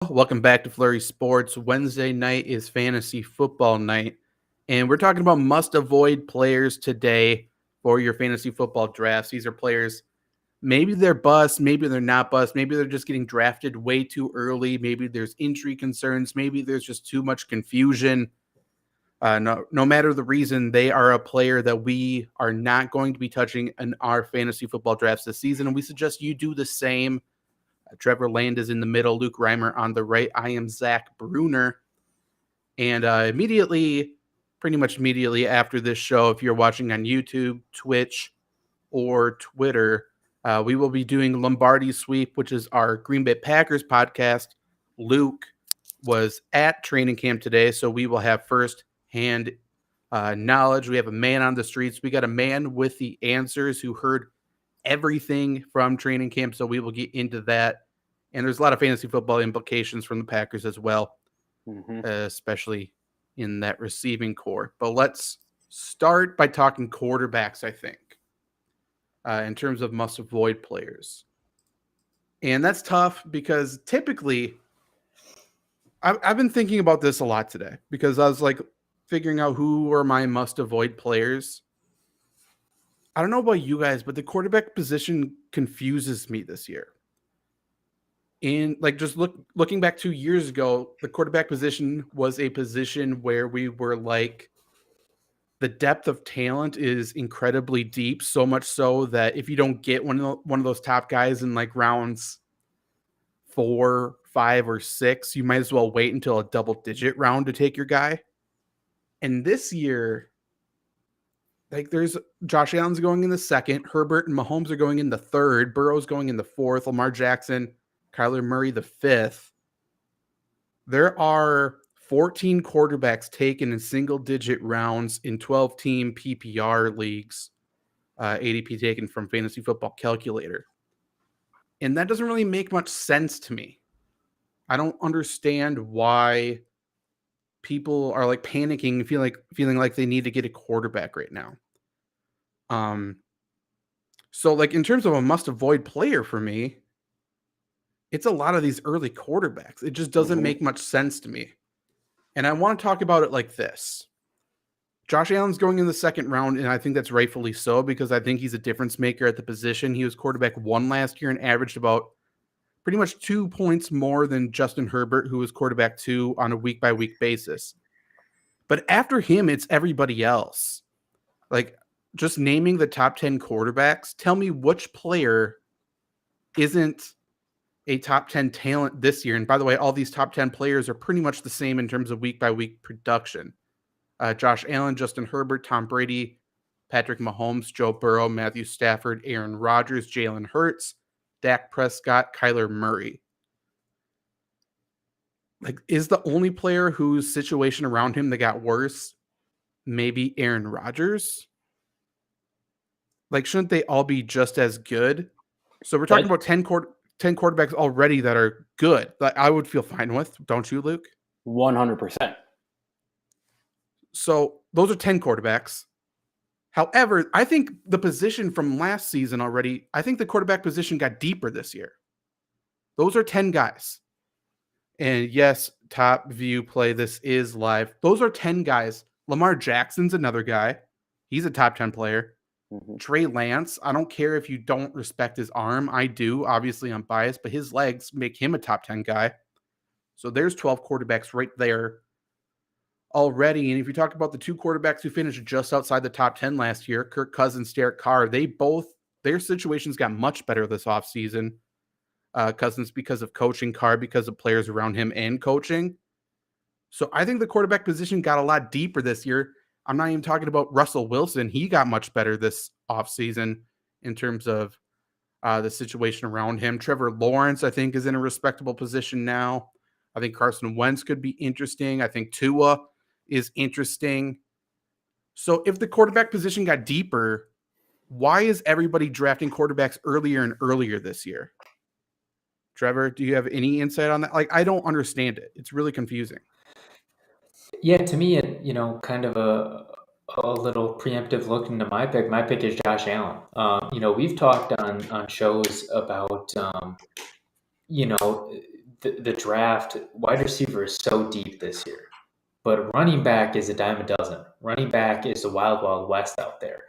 Welcome back to Flurry Sports. Wednesday night is fantasy football night, and we're talking about must-avoid players today for your fantasy football drafts. These are players, maybe they're bust, maybe they're not bust, maybe they're just getting drafted way too early, maybe there's injury concerns, maybe there's just too much confusion. No matter the reason, they are a player that we are not going to be touching in our fantasy football drafts this season, and we suggest you do the same. Trevor Land is in the middle, Luke Reimer on the right. I am Zach Bruner. And pretty much immediately after this show, if you're watching on YouTube, Twitch, or Twitter, we will be doing Lombardi Sweep, which is our Green Bay Packers podcast. Luke was at training camp today, so we will have first-hand knowledge. We have a man on the streets. We got a man with the answers who heard everything from training camp, so we will get into that. And there's a lot of fantasy football implications from the Packers as well, especially in that receiving core. But let's start by talking quarterbacks, I think, in terms of must-avoid players. And that's tough because typically I've been thinking about this a lot today because I was like figuring out who are my must-avoid players. I don't know about you guys, but the quarterback position confuses me this year. And like just looking back 2 years ago, the quarterback position was a position where we were like, the depth of talent is incredibly deep, so much so that if you don't get one of those top guys in like rounds 4, 5, or 6, you might as well wait until a double-digit round to take your guy. And this year, like there's Josh Allen's going in the second, Herbert and Mahomes are going in the third, Burrow's going in the fourth, Lamar Jackson, Kyler Murray the fifth. There are 14 quarterbacks taken in single-digit rounds in 12-team PPR leagues, ADP taken from Fantasy Football Calculator. And that doesn't really make much sense to me. I don't understand why people are like panicking and feeling like they need to get a quarterback right now. So like in terms of a must-avoid player for me, it's a lot of these early quarterbacks. It just doesn't make much sense to me. And I want to talk about it like this. Josh Allen's going in the second round, and I think that's rightfully so because I think he's a difference maker at the position. He was quarterback 1 last year and averaged about pretty much 2 points more than Justin Herbert, who was quarterback 2 on a week-by-week basis. But after him, it's everybody else. Like, just naming the top 10 quarterbacks, tell me which player isn't a top 10 talent this year. And by the way, all these top 10 players are pretty much the same in terms of week-by-week production. Josh Allen, Justin Herbert, Tom Brady, Patrick Mahomes, Joe Burrow, Matthew Stafford, Aaron Rodgers, Jalen Hurts, Dak Prescott, Kyler Murray. Like, is the only player whose situation around him that got worse maybe Aaron Rodgers? Like, shouldn't they all be just as good? So we're talking about 10 quarterbacks already that are good. That I would feel fine with. Don't you, Luke? 100%. So those are 10 quarterbacks. However, I think the position from last season already, I think the quarterback position got deeper this year. Those are 10 guys. And yes, top view play, this is live. Those are 10 guys. Lamar Jackson's another guy. He's a top 10 player. Trey Lance, I don't care if you don't respect his arm. I do. Obviously, I'm biased, but his legs make him a top 10 guy. So there's 12 quarterbacks right there already. And if you talk about the 2 quarterbacks who finished just outside the top 10 last year, Kirk Cousins, Derek Carr, their situations got much better this offseason. Cousins because of coaching, Carr because of players around him and coaching. So I think the quarterback position got a lot deeper this year. I'm not even talking about Russell Wilson. He got much better this offseason in terms of the situation around him. Trevor Lawrence, I think, is in a respectable position now. I think Carson Wentz could be interesting. I think Tua is interesting. So if the quarterback position got deeper, why is everybody drafting quarterbacks earlier and earlier this year? Trevor, do you have any insight on that? Like, I don't understand it. It's really confusing. Yeah, to me, it, kind of a little preemptive look into my pick. My pick is Josh Allen. We've talked on shows about, the draft, wide receiver is so deep this year. But running back is a dime a dozen. Running back is the wild, wild west out there.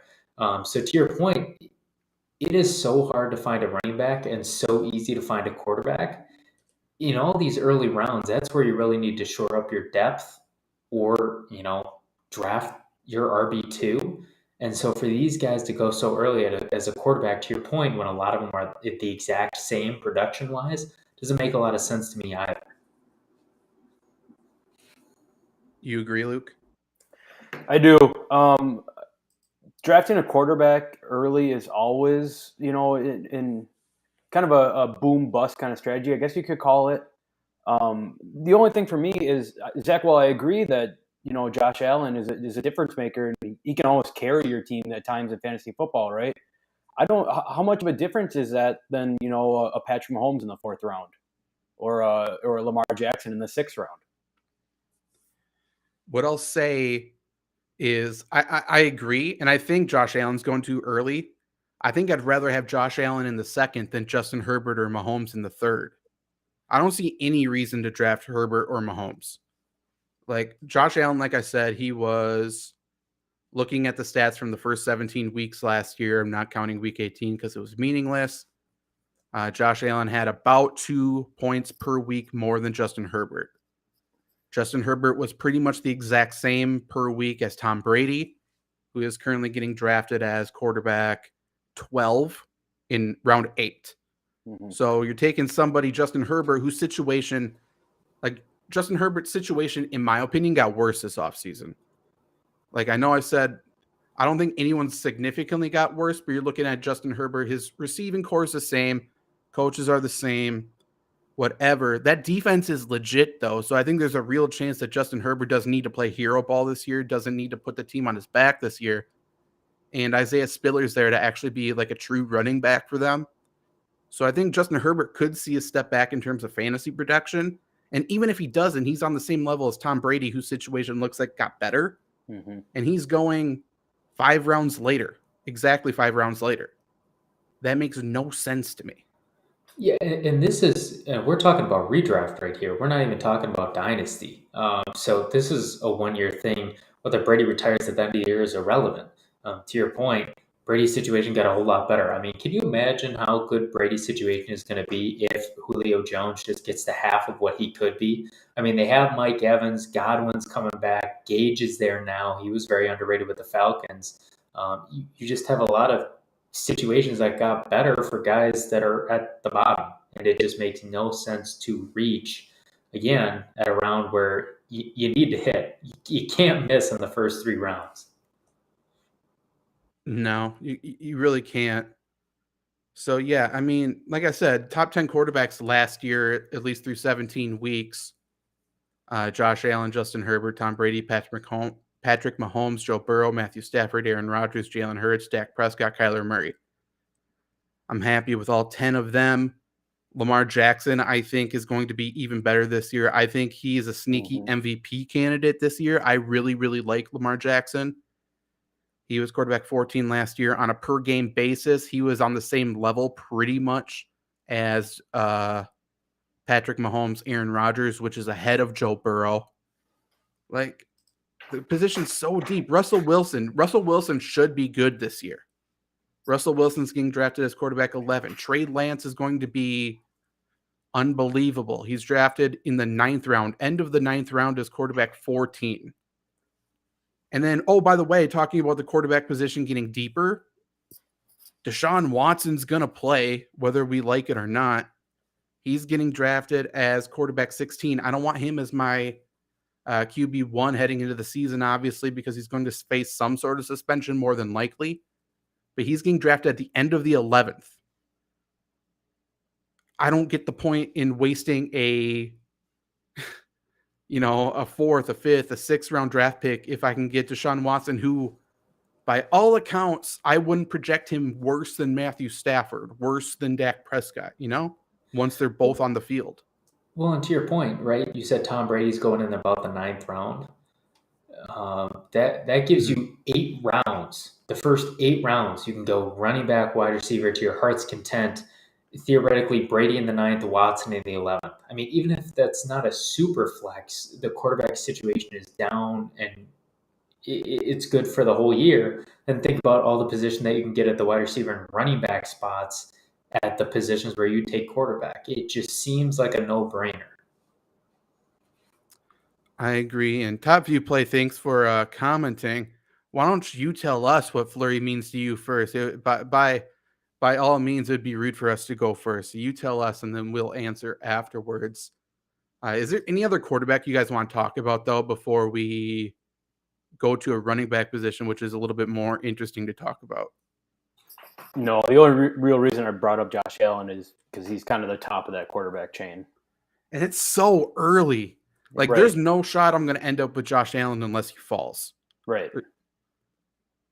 So to your point, it is so hard to find a running back and so easy to find a quarterback. In all these early rounds, that's where you really need to shore up your depth or, draft your RB2. And so for these guys to go so early as a quarterback, to your point, when a lot of them are at the exact same production-wise, doesn't make a lot of sense to me either. You agree, Luke? I do. Drafting a quarterback early is always, in kind of a boom bust kind of strategy, I guess you could call it. The only thing for me is, Zach, while I agree that, Josh Allen is a difference maker and he can always carry your team at times in fantasy football, right? How much of a difference is that than, a Patrick Mahomes in the 4th round or a Lamar Jackson in the 6th round? What I'll say is I agree, and I think Josh Allen's going too early. I think I'd rather have Josh Allen in the 2nd than Justin Herbert or Mahomes in the 3rd. I don't see any reason to draft Herbert or Mahomes. Like Josh Allen, like I said, he was looking at the stats from the first 17 weeks last year. I'm not counting week 18 because it was meaningless. Josh Allen had about 2 points per week more than Justin Herbert. Justin Herbert was pretty much the exact same per week as Tom Brady, who is currently getting drafted as quarterback 12 in round 8. Mm-hmm. So you're taking somebody, Justin Herbert, whose situation, like Justin Herbert's situation, in my opinion, got worse this offseason. Like I know I said, I don't think anyone significantly got worse, but you're looking at Justin Herbert, his receiving core is the same, coaches are the same, whatever. That defense is legit, though, so I think there's a real chance that Justin Herbert doesn't need to play hero ball this year, doesn't need to put the team on his back this year, and Isaiah Spiller's there to actually be like a true running back for them. So I think Justin Herbert could see a step back in terms of fantasy production, and even if he doesn't, he's on the same level as Tom Brady, whose situation looks like got better, and he's going 5 rounds later, exactly 5 rounds later. That makes no sense to me. Yeah, and this is, we're talking about redraft right here. We're not even talking about dynasty. So this is a 1-year thing. Whether Brady retires at the end of the year is irrelevant. To your point, Brady's situation got a whole lot better. I mean, can you imagine how good Brady's situation is going to be if Julio Jones just gets to half of what he could be? I mean, they have Mike Evans, Godwin's coming back, Gage is there now. He was very underrated with the Falcons. You just have a lot of situations that got better for guys that are at the bottom, and it just makes no sense to reach again at a round where you need to hit. You can't miss in the first 3 rounds. No, you really can't. So yeah, I mean, like I said, top 10 quarterbacks last year, at least through 17 weeks. Josh Allen, Justin Herbert, Tom Brady, Patrick Mahomes, Joe Burrow, Matthew Stafford, Aaron Rodgers, Jalen Hurts, Dak Prescott, Kyler Murray. I'm happy with all 10 of them. Lamar Jackson, I think, is going to be even better this year. I think he is a sneaky MVP candidate this year. I really, really like Lamar Jackson. He was quarterback 14 last year. On a per-game basis, he was on the same level pretty much as Patrick Mahomes, Aaron Rodgers, which is ahead of Joe Burrow. Like, the position's so deep. Russell Wilson should be good this year. Russell Wilson's getting drafted as quarterback 11. Trey Lance is going to be unbelievable. He's drafted in the 9th round, end of the 9th round as quarterback 14. And then, oh, by the way, talking about the quarterback position getting deeper, Desean Watson's going to play whether we like it or not. He's getting drafted as quarterback 16. I don't want him as my QB1 heading into the season, obviously, because he's going to face some sort of suspension more than likely. But he's getting drafted at the end of the 11th. I don't get the point in wasting a 4th, a 5th, a 6th round draft pick if I can get Desean Watson, who, by all accounts, I wouldn't project him worse than Matthew Stafford, worse than Dak Prescott, once they're both on the field. Well, and to your point, right, you said Tom Brady's going in about the 9th round. That gives you 8 rounds. The first 8 rounds, you can go running back, wide receiver to your heart's content. theoretically Brady in the 9th, Watson in the 11th. I mean, even if that's not a super flex, the quarterback situation is down and it's good for the whole year. And think about all the position that you can get at the wide receiver and running back spots at the positions where you take quarterback. It just seems like a no-brainer. I agree. And Top View Play, thanks for commenting. Why don't you tell us what Flurry means to you first? By all means, it'd be rude for us to go first. So you tell us, and then we'll answer afterwards. Is there any other quarterback you guys want to talk about, though, before we go to a running back position, which is a little bit more interesting to talk about? No, the only real reason I brought up Josh Allen is because he's kind of the top of that quarterback chain. And it's so early. Like, Right. There's no shot I'm going to end up with Josh Allen unless he falls. Right.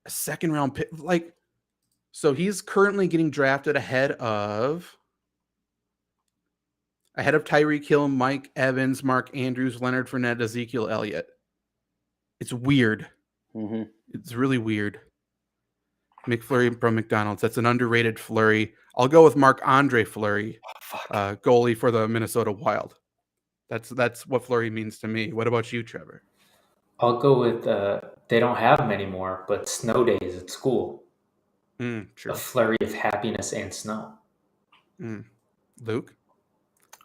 A second round pick. Like, so he's currently getting drafted ahead of Tyreek Hill, Mike Evans, Mark Andrews, Leonard Fournette, Ezekiel Elliott. It's weird. Mm-hmm. It's really weird. McFlurry from McDonald's. That's an underrated Flurry. I'll go with Marc-Andre Fleury, goalie for the Minnesota Wild. That's what Flurry means to me. What about you, Trevor? I'll go with they don't have them anymore, but snow days at school. True. A flurry of happiness and snow. Luke?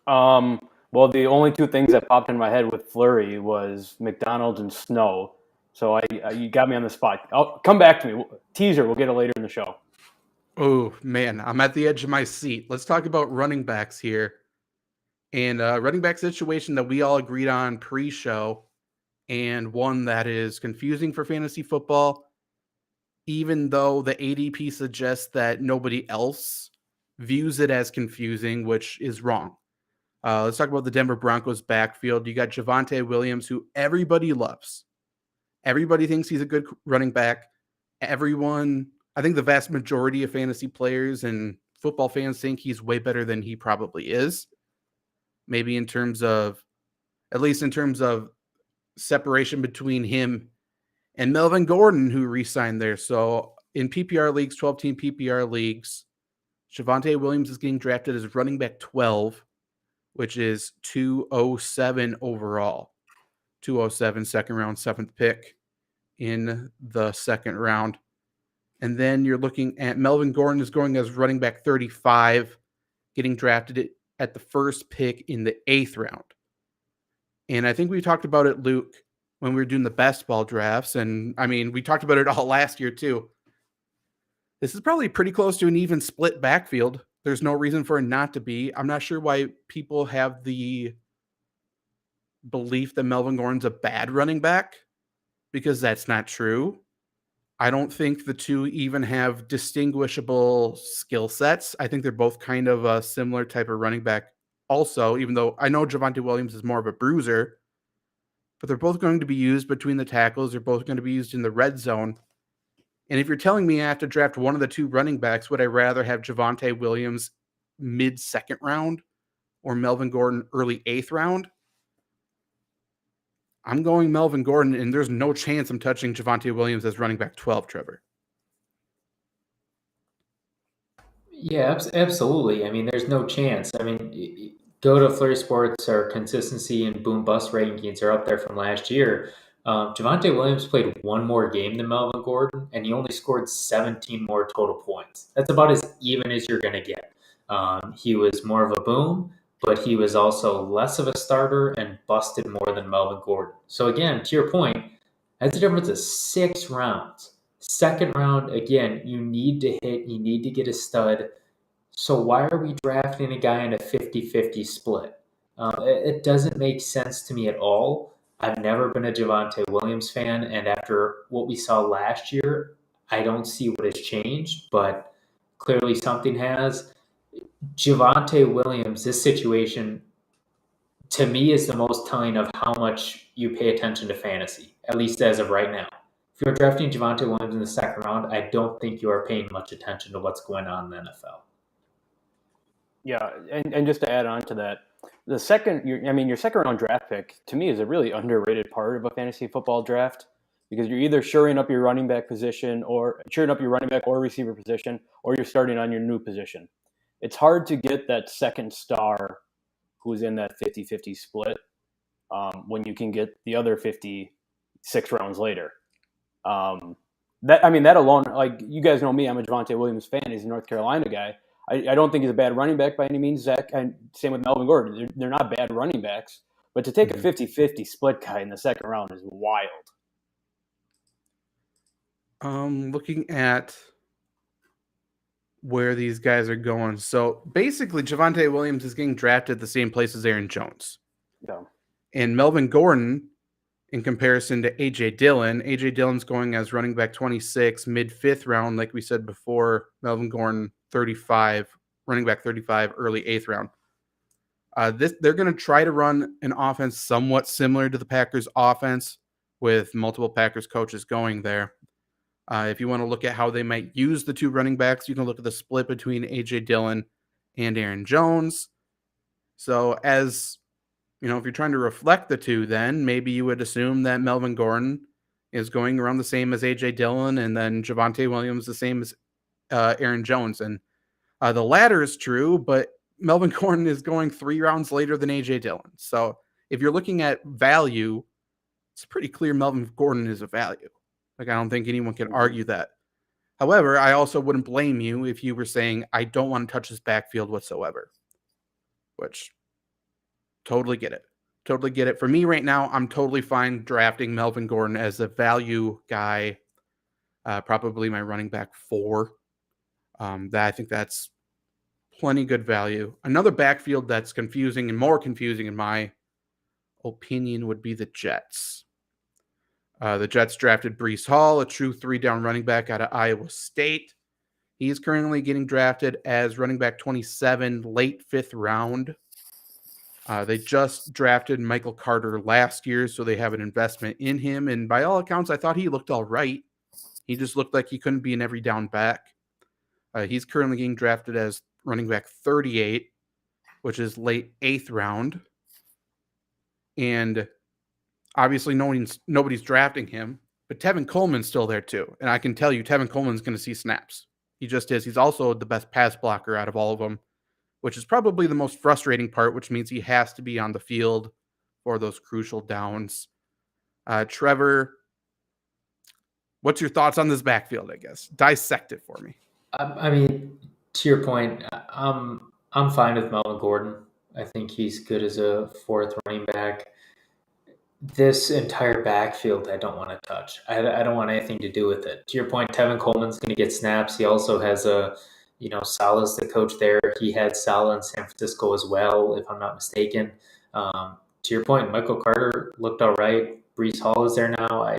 Well, the only two things that popped in my head with Flurry was McDonald's and snow. So you got me on the spot. I'll come back to me. Teaser, we'll get it later in the show. Oh, man, I'm at the edge of my seat. Let's talk about running backs here. And running back situation that we all agreed on pre-show, and one that is confusing for fantasy football, even though the ADP suggests that nobody else views it as confusing, which is wrong. Let's talk about the Denver Broncos backfield. You got Javonte Williams, who everybody loves. Everybody thinks he's a good running back. I think the vast majority of fantasy players and football fans think he's way better than he probably is. Maybe at least in terms of separation between him and Melvin Gordon, who re-signed there. So in PPR leagues, 12-team PPR leagues, Javonte Williams is getting drafted as running back 12, which is 207 overall. 207, second round, 7th pick in the second round. And then you're looking at Melvin Gordon is going as running back 35, getting drafted at the first pick in the 8th round. And I think we talked about it, Luke, when we were doing the best ball drafts. And I mean, we talked about it all last year too. This is probably pretty close to an even split backfield. There's no reason for it not to be. I'm not sure why people have the belief that Melvin Gordon's a bad running back, because that's not true. I don't think the two even have distinguishable skill sets. I think they're both kind of a similar type of running back also, even though I know Javonte Williams is more of a bruiser, but they're both going to be used between the tackles. They're both going to be used in the red zone. And if you're telling me I have to draft one of the two running backs, would I rather have Javonte Williams mid-second round or Melvin Gordon early 8th round? I'm going Melvin Gordon, and there's no chance I'm touching Javonte Williams as running back 12, Trevor. Yeah, absolutely. I mean, there's no chance. I mean, go to Flurry Sports, our consistency and boom bust rankings are up there from last year. Javonte Williams played one more game than Melvin Gordon, and he only scored 17 more total points. That's about as even as you're going to get. He was more of a boom, but he was also less of a starter and busted more than Melvin Gordon. So again, to your point, that's a difference of 6 rounds. Second round, again, you need to hit, you need to get a stud. So why are we drafting a guy in a 50-50 split? It doesn't make sense to me at all. I've never been a Javonte Williams fan, and after what we saw last year, I don't see what has changed, but clearly something has. Javonte Williams, this situation, to me, is the most telling of how much you pay attention to fantasy, at least as of right now. If you're drafting Javonte Williams in the second round, I don't think you are paying much attention to what's going on in the NFL. Yeah, and just to add on to that, your second round draft pick to me is a really underrated part of a fantasy football draft, because you're either shoring up your running back position or shoring up your running back or receiver position, or you're starting on your new position. it's hard to get that second star who's in that 50-50 split when you can get the other 56 rounds later. That alone, like, you guys know me, I'm a Javonte Williams fan. He's a North Carolina guy. I don't think he's a bad running back by any means, Zach. And same with Melvin Gordon. They're not bad running backs. But to take a 50-50 split guy in the second round is wild. Looking at where these guys are going. So basically, Javonte Williams is getting drafted the same place as Aaron Jones. Yeah. And Melvin Gordon, in comparison to A.J. Dillon, A.J. Dillon's going as running back 26, mid-fifth round, like we said before. Melvin Gordon, 35, running back 35, early 8th round. They're going to try to run an offense somewhat similar to the Packers' offense with multiple Packers coaches going there. If you want to look at how they might use the two running backs, you can look at the split between A.J. Dillon and Aaron Jones. So as, you know, if you're trying to reflect the two, then maybe you would assume that Melvin Gordon is going around the same as A.J. Dillon and then Javonte Williams the same as Aaron Jones. And the latter is true, but Melvin Gordon is going 3 rounds later than A.J. Dillon. So if you're looking at value, it's pretty clear Melvin Gordon is a value. Like, I don't think anyone can argue that. However, I also wouldn't blame you if you were saying, I don't want to touch this backfield whatsoever. Which, totally get it. Totally get it. For me right now, I'm totally fine drafting Melvin Gordon as a value guy. Probably my running back 4. I think that's plenty good value. Another backfield that's confusing and more confusing in my opinion would be the Jets. The Jets drafted Breece Hall, a true 3-down running back out of Iowa State. He is currently getting drafted as running back 27, late 5th round. They just drafted Michael Carter last year, so they have an investment in him. And by all accounts, I thought he looked all right. He just looked like he couldn't be an every down back. He's currently getting drafted as running back 38, which is late 8th round. And obviously, nobody's drafting him, but Tevin Coleman's still there too. And I can tell you, Tevin Coleman's going to see snaps. He just is. He's also the best pass blocker out of all of them, which is probably the most frustrating part, which means he has to be on the field for those crucial downs. Trevor, what's your thoughts on this backfield, I guess? Dissect it for me. I mean, to your point, I'm fine with Melvin Gordon. I think he's good as a 4th running back. This entire backfield, I don't want to touch. I don't want anything to do with it. To your point, Tevin Coleman's going to get snaps. He also has Salah's the coach there. He had Salah in San Francisco as well, if I'm not mistaken. To your point, Michael Carter looked all right. Breece Hall is there now. I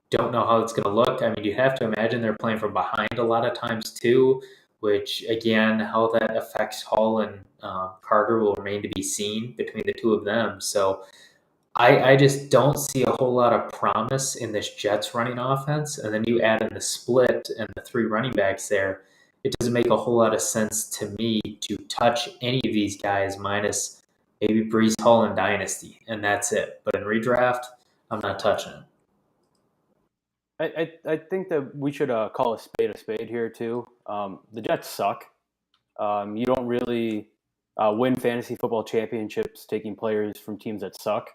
don't know how it's going to look. I mean, you have to imagine they're playing from behind a lot of times too, which, again, how that affects Hall and Carter will remain to be seen between the two of them. So I just don't see a whole lot of promise in this Jets running offense. And then you add in the split and the 3 running backs there. It doesn't make a whole lot of sense to me to touch any of these guys minus maybe Breece Hall in Dynasty, and that's it. But in redraft, I'm not touching it. I think that we should call a spade here too. The Jets suck. You don't really win fantasy football championships taking players from teams that suck.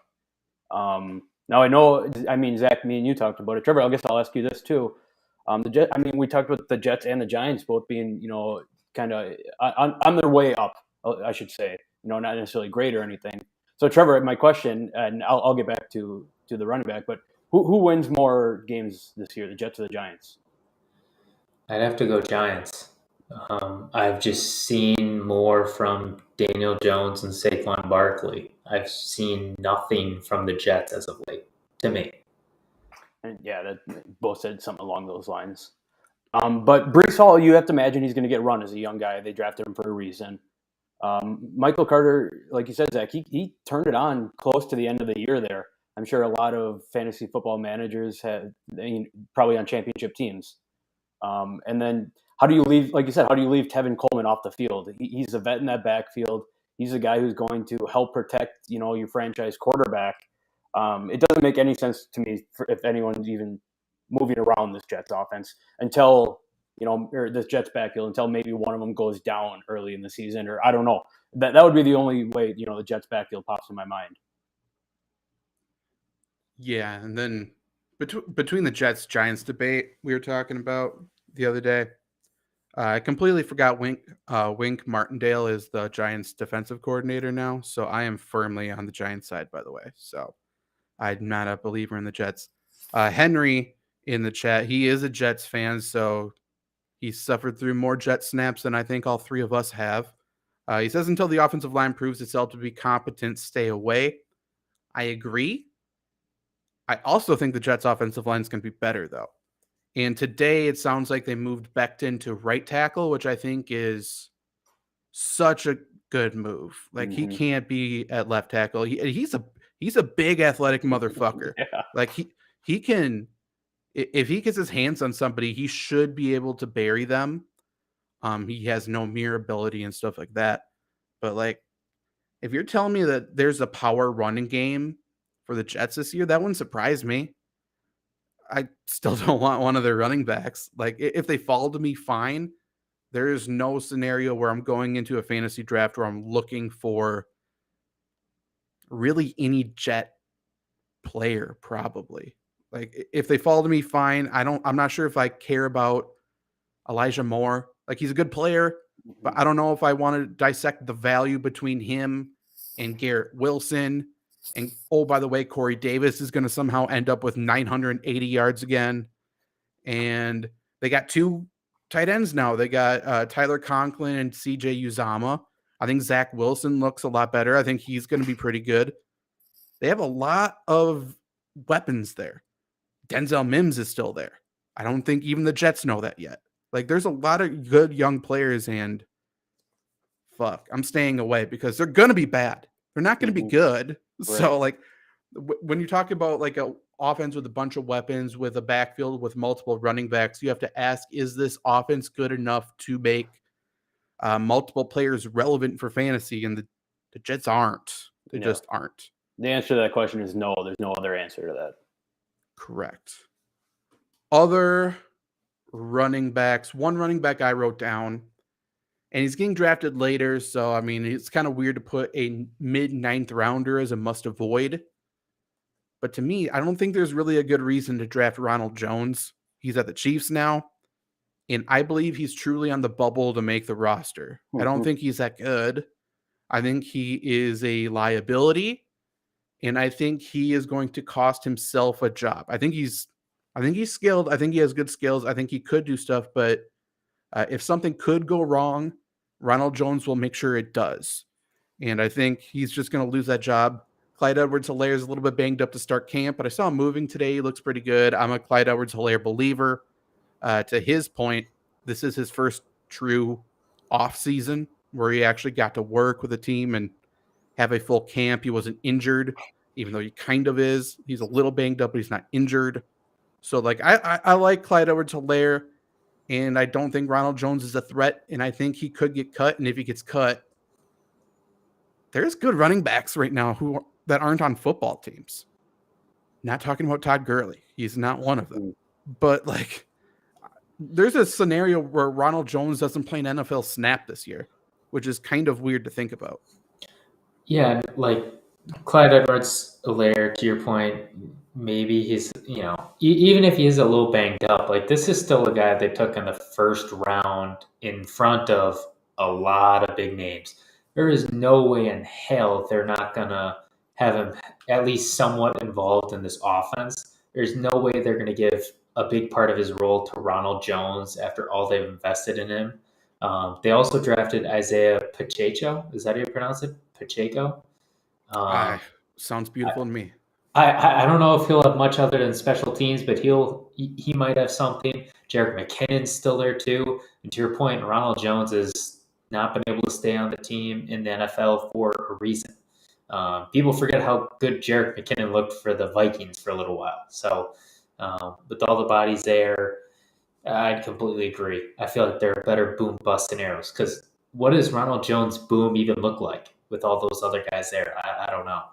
Now Zach, me and you talked about it. Trevor, I guess I'll ask you this too. We talked about the Jets and the Giants both being, kind of on their way up, I should say, not necessarily great or anything. So Trevor, my question, and I'll get back to the running back, but who wins more games this year, the Jets or the Giants? I'd have to go Giants. I've just seen more from Daniel Jones and Saquon Barkley. I've seen nothing from the Jets as of late, to me. And yeah, that both said something along those lines. But Breece Hall, you have to imagine he's going to get run as a young guy. They drafted him for a reason. Michael Carter, like you said, Zach, he turned it on close to the end of the year there. I'm sure a lot of fantasy football managers had, probably on championship teams. And then how do you leave Tevin Coleman off the field? He's a vet in that backfield. He's a guy who's going to help protect, your franchise quarterback. It doesn't make any sense to me if anyone's even moving around this Jets offense until or this Jets backfield until maybe one of them goes down early in the season, or I don't know. That would be the only way, the Jets backfield pops in my mind. Yeah, and then between the Jets Giants debate we were talking about the other day, I completely forgot Wink Martindale is the Giants defensive coordinator now, so I am firmly on the Giants side, by the way. So I'm not a believer in the Jets. Henry in the chat, he is a Jets fan, so he suffered through more Jet snaps than I think all three of us have. He says until the offensive line proves itself to be competent, stay away. I agree. I also think the Jets offensive line is going to be better, though. And today it sounds like they moved Becton to right tackle, which I think is such a good move. Like he can't be at left tackle. He's a big athletic motherfucker. Yeah. Like he can, if he gets his hands on somebody, he should be able to bury them. He has no mere ability and stuff like that. But like, if you're telling me that there's a power running game for the Jets this year, that wouldn't surprise me. I still don't want one of their running backs. Like if they fall to me, fine. There is no scenario where I'm going into a fantasy draft where I'm looking for really any Jet player, probably. Like if they fall to me, fine. I'm not sure if I care about Elijah Moore. Like he's a good player, but I don't know if I want to dissect the value between him and Garrett Wilson. And oh, by the way, Corey Davis is going to somehow end up with 980 yards again. And they got two tight ends now. They got Tyler Conklin and CJ Uzama. I think Zach Wilson looks a lot better. I think he's going to be pretty good. They have a lot of weapons there. Denzel Mims is still there. I don't think even the Jets know that yet. Like there's a lot of good young players, and fuck, I'm staying away because they're going to be bad. They're not going to be good. Right. So like when you talk about like a offense with a bunch of weapons, with a backfield with multiple running backs, you have to ask, is this offense good enough to make multiple players relevant for fantasy? And the Jets aren't. They just aren't. The answer to that question is no. There's no other answer to that. Correct. Other running backs. One running back I wrote down, and he's getting drafted later. So, I mean, it's kind of weird to put a mid-9th rounder as a must-avoid. But to me, I don't think there's really a good reason to draft Ronald Jones. He's at the Chiefs now, and I believe he's truly on the bubble to make the roster. I don't think he's that good. I think he is a liability, and I think he is going to cost himself a job. I think he's skilled. I think he has good skills. I think he could do stuff, but if something could go wrong, Ronald Jones will make sure it does. And I think he's just going to lose that job. Clyde Edwards-Hilaire is a little bit banged up to start camp, but I saw him moving today. He looks pretty good. I'm a Clyde Edwards-Hilaire believer. To his point, this is his first true off season where he actually got to work with a team and have a full camp. He wasn't injured, even though he kind of is. He's a little banged up, but he's not injured. So like I like Clyde Edwards-Hilaire, and I don't think Ronald Jones is a threat, and I think he could get cut. And if he gets cut, there's good running backs right now that aren't on football teams. Not talking about Todd Gurley. He's not one of them. But like there's a scenario where Ronald Jones doesn't play an NFL snap this year, which is kind of weird to think about. Yeah, like Clyde Edwards-Hilaire, to your point, maybe he's, even if he is a little banged up, like this is still a guy they took in the first round in front of a lot of big names. There is no way in hell they're not going to have him at least somewhat involved in this offense. There's no way they're going to give a big part of his role to Ronald Jones after all they've invested in him. They also drafted Isaiah Pacheco. Is that how you pronounce it? Pacheco? Sounds beautiful to me. I don't know if he'll have much other than special teams, but he might have something. Jerick McKinnon's still there too. And to your point, Ronald Jones has not been able to stay on the team in the NFL for a reason. People forget how good Jerick McKinnon looked for the Vikings for a little while. So with all the bodies there, I'd completely agree. I feel like they're better boom-bust scenarios because what does Ronald Jones' boom even look like with all those other guys there? I don't know.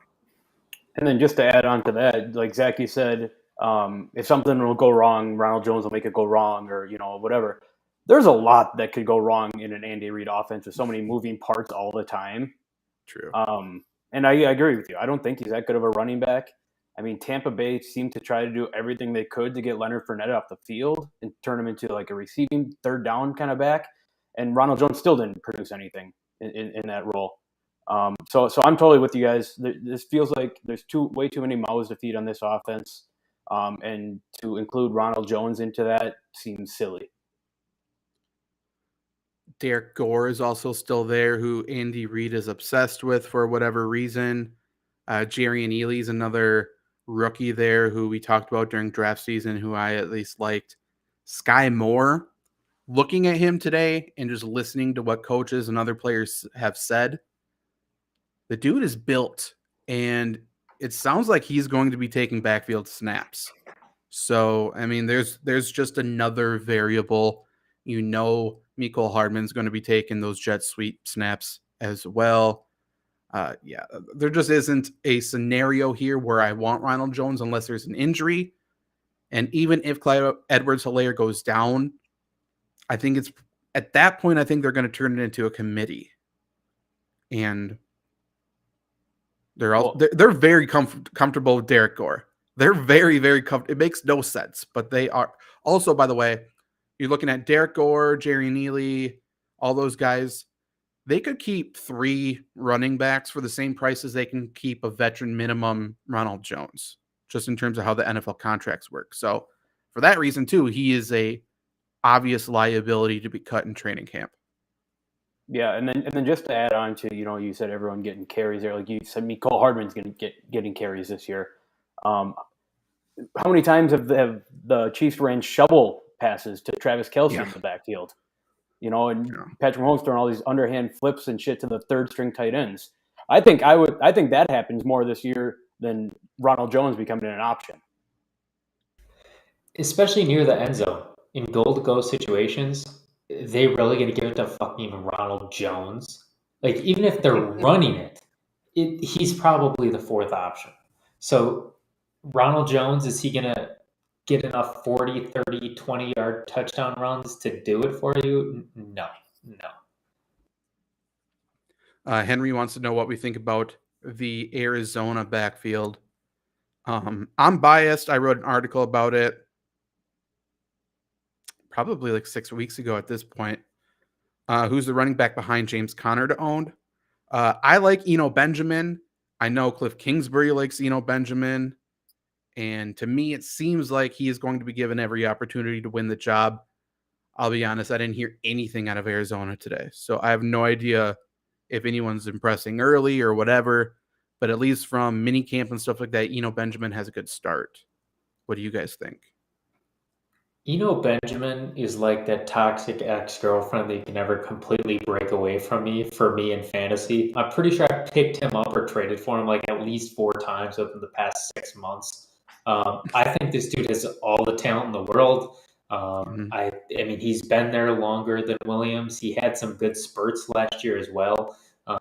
And then just to add on to that, like Zach, you said, if something will go wrong, Ronald Jones will make it go wrong or, whatever. there's a lot that could go wrong in an Andy Reid offense with so many moving parts all the time. True. And I agree with you. I don't think he's that good of a running back. I mean, Tampa Bay seemed to try to do everything they could to get Leonard Fournette off the field and turn him into like a receiving third down kind of back. And Ronald Jones still didn't produce anything in that role. So I'm totally with you guys. This feels like there's way too many mouths to feed on this offense. And to include Ronald Jones into that seems silly. Derek Gore is also still there, who Andy Reid is obsessed with for whatever reason. Jerry and Ely's another rookie there who we talked about during draft season, who I at least liked. Sky Moore, looking at him today and just listening to what coaches and other players have said, the dude is built, and it sounds like he's going to be taking backfield snaps. So, I mean, there's just another variable. Mecole Hardman's going to be taking those jet sweep snaps as well. There just isn't a scenario here where I want Ronald Jones unless there's an injury. And even if Clyde Edwards-Hilaire goes down, I think it's at that point, I think they're going to turn it into a committee. And they're very comfortable with Derek Gore. They're very, very comfortable. It makes no sense, but they are. Also, by the way, you're looking at Derek Gore, Jerry Neely, all those guys. They could keep 3 running backs for the same price as they can keep a veteran minimum Ronald Jones, just in terms of how the NFL contracts work. So for that reason, too, he is a obvious liability to be cut in training camp. Yeah, and then just to add on to, you said everyone getting carries there. Like you said, Mecole Hardman's going to getting carries this year. How many times have the Chiefs ran shovel passes to Travis Kelce in the backfield? Patrick Mahomes throwing all these underhand flips and shit to the third string tight ends. I think that happens more this year than Ronald Jones becoming an option. Especially near the end zone. In goal-to-go situations, they really going to give it to fucking Ronald Jones? Like, even if they're running it, he's probably the 4th option. So Ronald Jones, is he going to get enough 40, 30, 20-yard touchdown runs to do it for you? No. Henry wants to know what we think about the Arizona backfield. I'm biased. I wrote an article about it probably like 6 weeks ago at this point. Who's the running back behind James Conner to own? I like Eno Benjamin. I know Cliff Kingsbury likes Eno Benjamin. And to me, it seems like he is going to be given every opportunity to win the job. I'll be honest, I didn't hear anything out of Arizona today. So I have no idea if anyone's impressing early or whatever. But at least from minicamp and stuff like that, Eno Benjamin has a good start. What do you guys think? Eno Benjamin is like that toxic ex-girlfriend that you can never completely break away from for me in fantasy. I'm pretty sure I picked him up or traded for him like at least 4 times within the past 6 months. I think this dude has all the talent in the world. I mean, he's been there longer than Williams. He had some good spurts last year as well.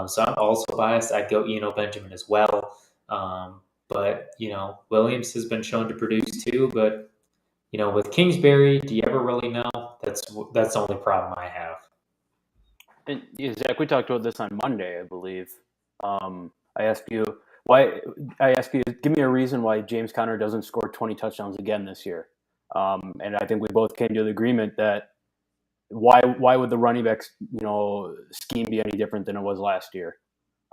So I'm also biased. I'd go Eno Benjamin as well. But, Williams has been shown to produce too. But, with Kingsbury, do you ever really know? That's the only problem I have. And Zach, we talked about this on Monday, I believe. I asked you, give me a reason why James Conner doesn't score 20 touchdowns again this year. And I think we both came to the agreement that why would the running backs, scheme be any different than it was last year?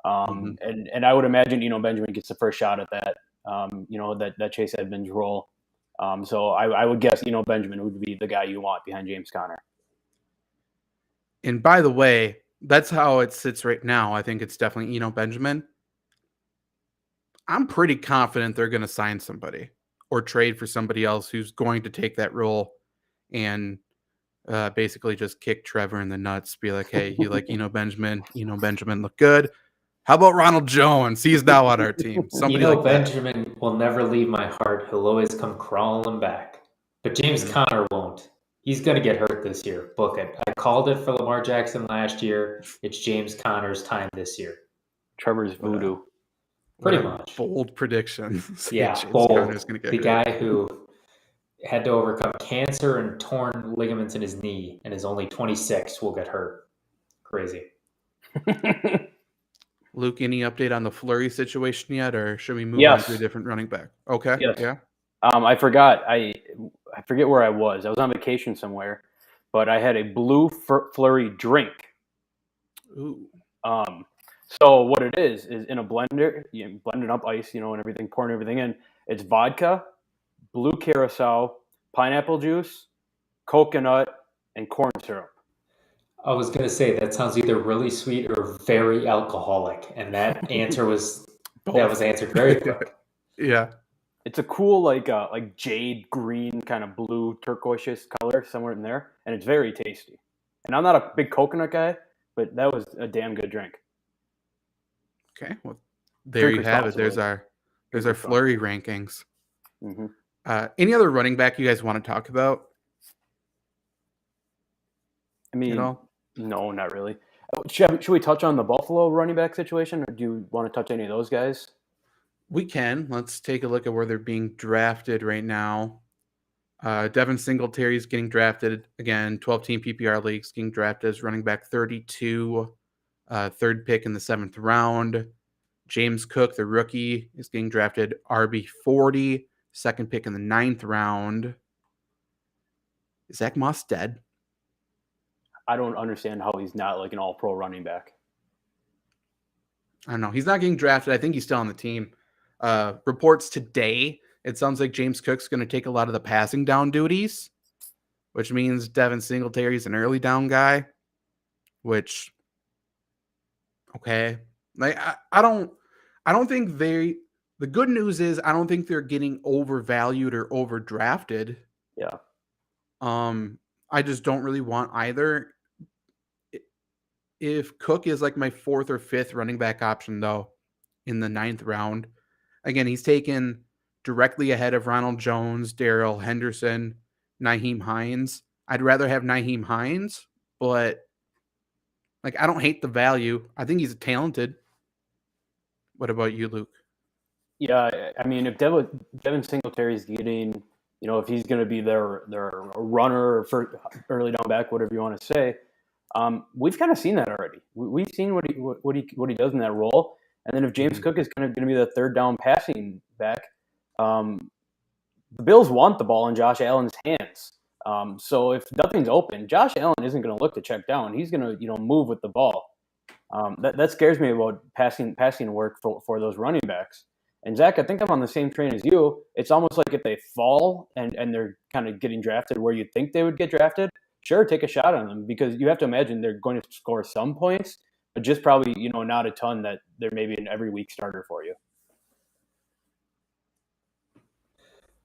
And I would imagine, Benjamin gets the first shot at that, that Chase Edmonds role. So I would guess, Benjamin would be the guy you want behind James Conner. And by the way, that's how it sits right now. I think it's definitely Eno Benjamin. I'm pretty confident they're going to sign somebody or trade for somebody else who's going to take that role and basically just kick Trevor in the nuts. Be like, hey, you like Eno Benjamin? Eno Benjamin look good. How about Ronald Jones? He's now on our team. Somebody like Benjamin will never leave my heart. He'll always come crawling back. But James Conner won't. He's going to get hurt this year. Book it. I called it for Lamar Jackson last year. It's James Conner's time this year. Trevor's voodoo. Pretty much. Bold prediction. Yeah, bold. The guy who, had to overcome cancer and torn ligaments in his knee, and is only 26, will get hurt. Crazy. Luke, any update on the Fleury situation yet, or should we move on Yes. to a different running back? Okay. Yes. Yeah. I forgot. I forget where I was. I was on vacation somewhere, but I had a blue Flurry drink. Ooh. So what it is in a blender, you blending up ice, and everything, pouring everything in. It's vodka, blue curacao, pineapple juice, coconut, and corn syrup. I was going to say that sounds either really sweet or very alcoholic, and that answer was answered very quick. Yeah. It's a cool like jade green kind of blue turquoise color somewhere in there, and it's very tasty. And I'm not a big coconut guy, but that was a damn good drink. Okay. Well, there you have it. There's our Fleury rankings. Mm-hmm. Any other running back you guys want to talk about? I mean, no, not really. Should we touch on the Buffalo running back situation, or do you want to touch any of those guys? We can. Let's take a look at where they're being drafted right now. Devin Singletary is getting drafted again, 12-team PPR leagues, getting drafted as running back 32, third pick in the 7th round. James Cook, the rookie, is getting drafted RB 40, second pick in the 9th round. Is Zach Moss dead? I don't understand how he's not like an all-pro running back. I don't know. He's not getting drafted. I think he's still on the team. Reports today, it sounds like James Cook's going to take a lot of the passing down duties, which means Devin Singletary's an early down guy, which, okay. Like, I don't think the good news is I don't think they're getting overvalued or overdrafted. Yeah. I just don't really want either. If Cook is like my 4th or 5th running back option, though, in the 9th round, again, he's taken directly ahead of Ronald Jones, Darrell Henderson, Nyheim Hines. I'd rather have Nyheim Hines, but like I don't hate the value. I think he's talented. What about you, Luke? Yeah, I mean, if Devin Singletary is getting, if he's going to be their runner for early down back, whatever you want to say, we've kind of seen that already. We've seen what he does in that role. And then if James Cook is going to be the third down passing back, the Bills want the ball in Josh Allen's hands. So if nothing's open, Josh Allen isn't going to look to check down. He's going to move with the ball. That scares me about passing work for those running backs. And Zach, I think I'm on the same train as you. It's almost like if they fall and they're kind of getting drafted where you think they would get drafted, sure, take a shot on them, because you have to imagine they're going to score some points, but just probably, not a ton that they're maybe an every week starter for you.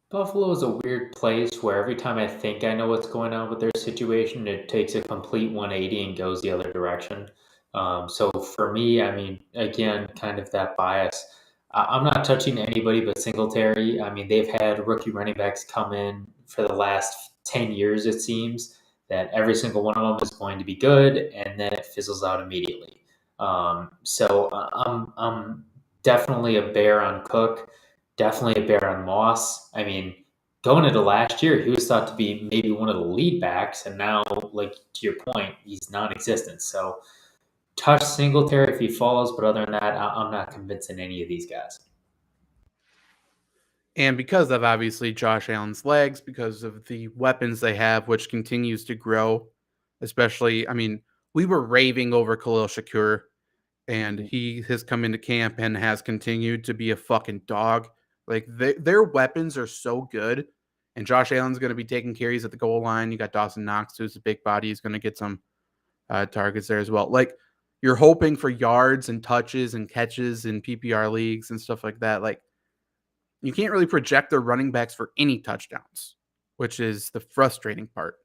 Buffalo is a weird place where every time I think I know what's going on with their situation, it takes a complete 180 and goes the other direction. So for me, I mean, again, kind of that bias. I'm not touching anybody but Singletary. I mean, they've had rookie running backs come in for the last 10 years, it seems, that every single one of them is going to be good, and then it fizzles out immediately. So I'm definitely a bear on Cook, definitely a bear on Moss. I mean, going into last year, he was thought to be maybe one of the lead backs, and now, like to your point, he's non-existent. So touch Singletary if he falls, but other than that, I'm not convincing any of these guys. And because of obviously Josh Allen's legs, because of the weapons they have, which continues to grow, especially, I mean, we were raving over Khalil Shakur, and he has come into camp and has continued to be a fucking dog. Like, their weapons are so good, and Josh Allen's going to be taking carries at the goal line. You got Dawson Knox, who's a big body. He's going to get some targets there as well. Like, you're hoping for yards and touches and catches in PPR leagues and stuff like that. Like, you can't really project their running backs for any touchdowns, which is the frustrating part.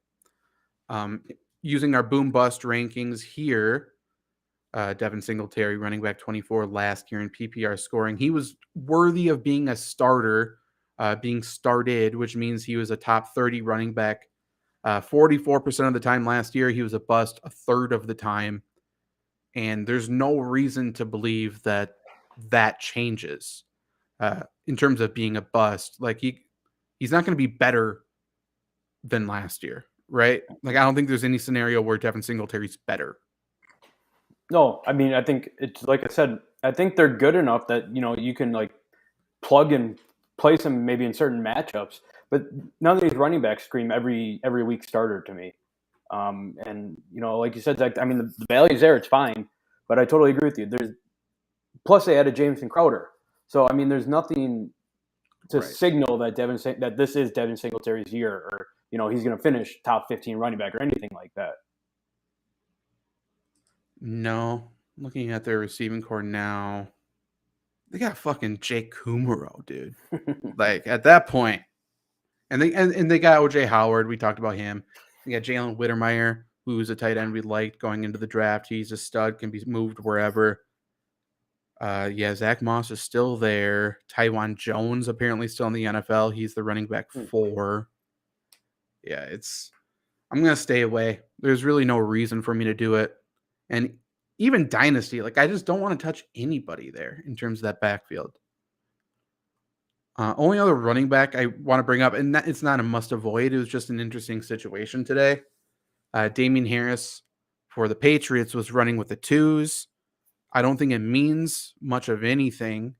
Using our boom bust rankings here, Devin Singletary, running back 24 last year in PPR scoring. He was worthy of being a starter, being started, which means he was a top 30 running back 44% of the time last year. He was a bust a third of the time. And there's no reason to believe that changes in terms of being a bust. Like, he's not going to be better than last year, right? Like, I don't think there's any scenario where Devin Singletary's better. No, I mean, I think it's like I said, I think they're good enough that, you can like plug and place them maybe in certain matchups, but none of these running backs scream every week starter to me. And like you said, Zach, I mean, the value's there, it's fine, but I totally agree with you. Plus they added Jameson Crowder. So, I mean, there's nothing to signal that that this is Devin Singletary's year, or he's going to finish top 15 running back or anything like that. No, looking at their receiving core now, they got fucking Jake Kumaro, dude. Like, at that point, and they got OJ Howard. We talked about him. They got Jalen Whittermeyer, who's a tight end we liked going into the draft. He's a stud, can be moved wherever. Zach Moss is still there. Tywan Jones apparently still in the NFL. He's the running back 4. Yeah, I'm going to stay away. There's really no reason for me to do it. And even Dynasty, like, I just don't want to touch anybody there in terms of that backfield. Only other running back I want to bring up, and it's not a must avoid. It was just an interesting situation today. Damien Harris for the Patriots was running with the 2s. I don't think it means much of anything,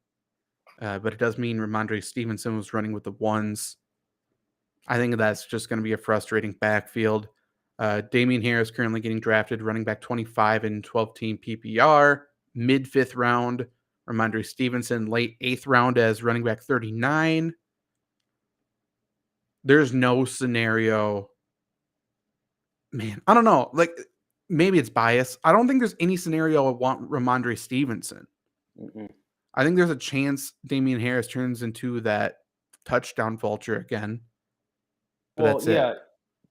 but it does mean Ramondre Stevenson was running with the 1s. I think that's just going to be a frustrating backfield. Damien Harris currently getting drafted running back 25 in 12-team PPR, mid 5th round. Ramondre Stevenson late 8th round as running back 39. There's no scenario. Man, I don't know. Like, maybe it's bias. I don't think there's any scenario I want Ramondre Stevenson. Mm-mm. I think there's a chance Damien Harris turns into that touchdown vulture again. But that's it.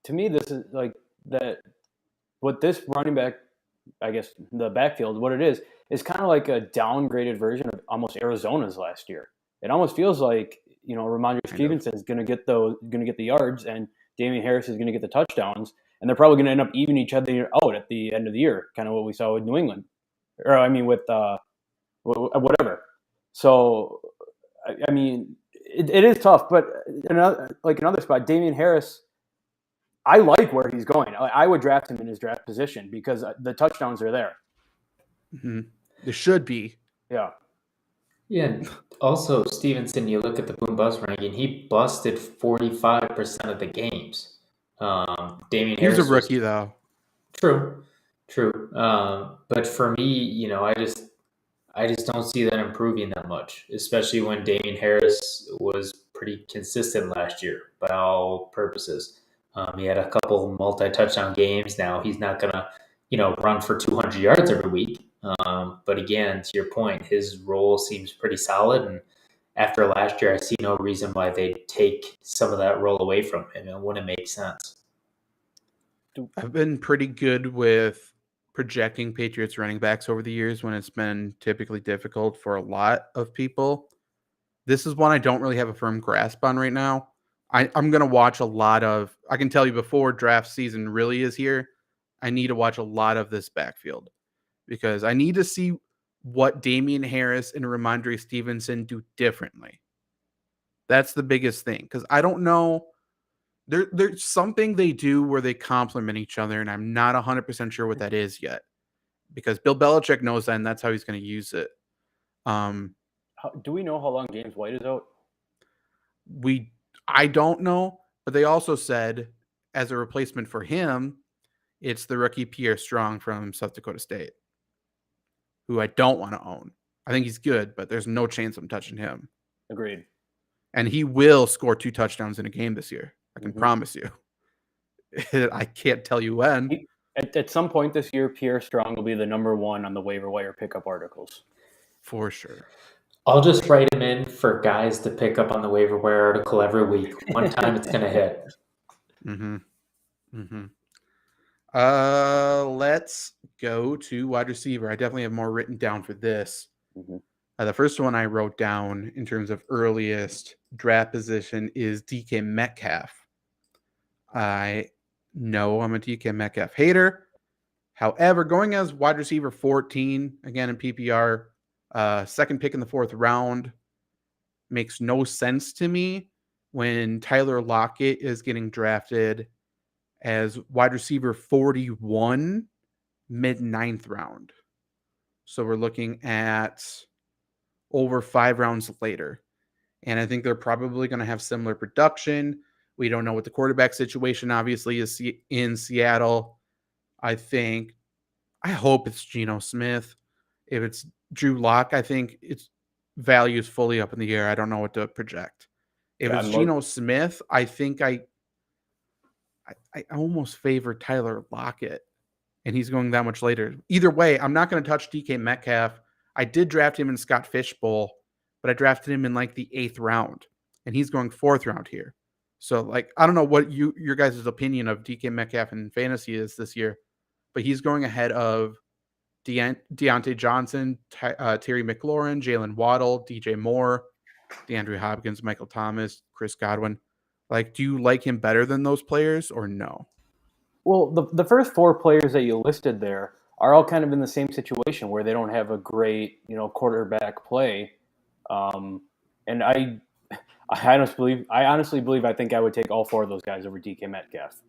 To me, this is like that. What this running back, I guess, the backfield, what it is kind of like a downgraded version of almost Arizona's last year. It almost feels like Ramondre Stevenson is going to get the yards, and Damien Harris is going to get the touchdowns, and they're probably going to end up evening each other out at the end of the year, kind of what we saw with New England, or I mean with whatever. So, I mean, it is tough, but another spot, Damien Harris, I like where he's going. I would draft him in his draft position because the touchdowns are there. Mm-hmm. There should be. Yeah. Yeah. And also, Stevenson, you look at the boom bust ranking, he busted 45% of the games. Damien Harris. He's a rookie, though. True. But for me, I just don't see that improving that much, especially when Damien Harris was pretty consistent last year by all purposes. He had a couple multi-touchdown games. Now he's not going to, run for 200 yards every week. But again, to your point, his role seems pretty solid. And after last year, I see no reason why they'd take some of that role away from him. It wouldn't make sense. I've been pretty good with projecting Patriots running backs over the years when it's been typically difficult for a lot of people. This is one I don't really have a firm grasp on right now. I'm going to watch a lot of, I can tell you before draft season really is here, I need to watch a lot of this backfield because I need to see what Damien Harris and Ramondre Stevenson do differently. That's the biggest thing because I don't know. There's something they do where they complement each other, and I'm not 100% sure what that is yet because Bill Belichick knows that, and that's how he's going to use it. Do we know how long James White is out? I don't know, but they also said as a replacement for him, it's the rookie Pierre Strong from South Dakota State, who I don't want to own. I think he's good, but there's no chance I'm touching him. Agreed. And he will score 2 touchdowns in a game this year. I can promise you. I can't tell you when. At some point this year, Pierre Strong will be the number 1 on the waiver wire pickup articles. For sure. I'll just write him in for guys to pick up on the waiver wire article every week. One time it's going to hit. Let's go to wide receiver. I definitely have more written down for this. The first one I wrote down in terms of earliest draft position is DK Metcalf. I know I'm a DK Metcalf hater. However, going as wide receiver 14, again in PPR, second pick in the 4th round makes no sense to me when Tyler Lockett is getting drafted as wide receiver 41, mid-9th round. So we're looking at over 5 rounds later. And I think they're probably going to have similar production. We don't know what the quarterback situation obviously is in Seattle. I hope it's Geno Smith. If it's Drew Lock, I think its value is fully up in the air. I don't know what to project. If it's Geno Smith, I think I almost favor Tyler Lockett, and he's going that much later. Either way, I'm not going to touch DK Metcalf. I did draft him in Scott Fishbowl, but I drafted him in like the 8th round, and he's going 4th round here. So, like, I don't know what your guys' opinion of DK Metcalf in fantasy is this year, but he's going ahead of Deontay Johnson, Terry McLaurin, Jalen Waddle, DJ Moore, DeAndre Hopkins, Michael Thomas, Chris Godwin. Like, do you like him better than those players or no? Well, the first 4 players that you listed there are all kind of in the same situation where they don't have a great, quarterback play. And I honestly believe I think I would take all 4 of those guys over DK Metcalf.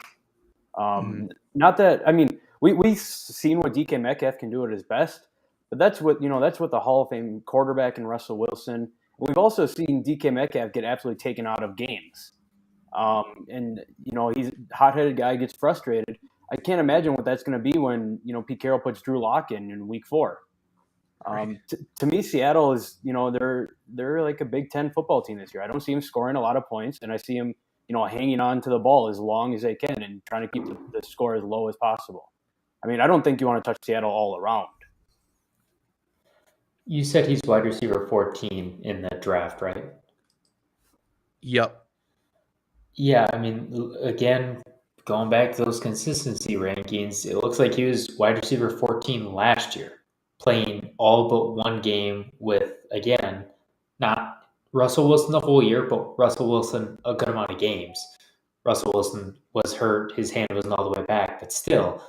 Not that, I mean, we've seen what DK Metcalf can do at his best, but that's what the Hall of Fame quarterback in Russell Wilson. We've also seen DK Metcalf get absolutely taken out of games. And he's a hot-headed guy, gets frustrated. I can't imagine what that's going to be when, Pete Carroll puts Drew Lock in week 4. To me, Seattle is, they're like a Big Ten football team this year. I don't see him scoring a lot of points, and I see him, hanging on to the ball as long as they can and trying to keep the score as low as possible. I mean, I don't think you want to touch Seattle all around. You said he's wide receiver 14 in that draft, right? Yep. Yeah, I mean, again, going back to those consistency rankings, it looks like he was wide receiver 14 last year, playing all but one game with, again, not Russell Wilson the whole year, but Russell Wilson a good amount of games. Russell Wilson was hurt. His hand wasn't all the way back, but still.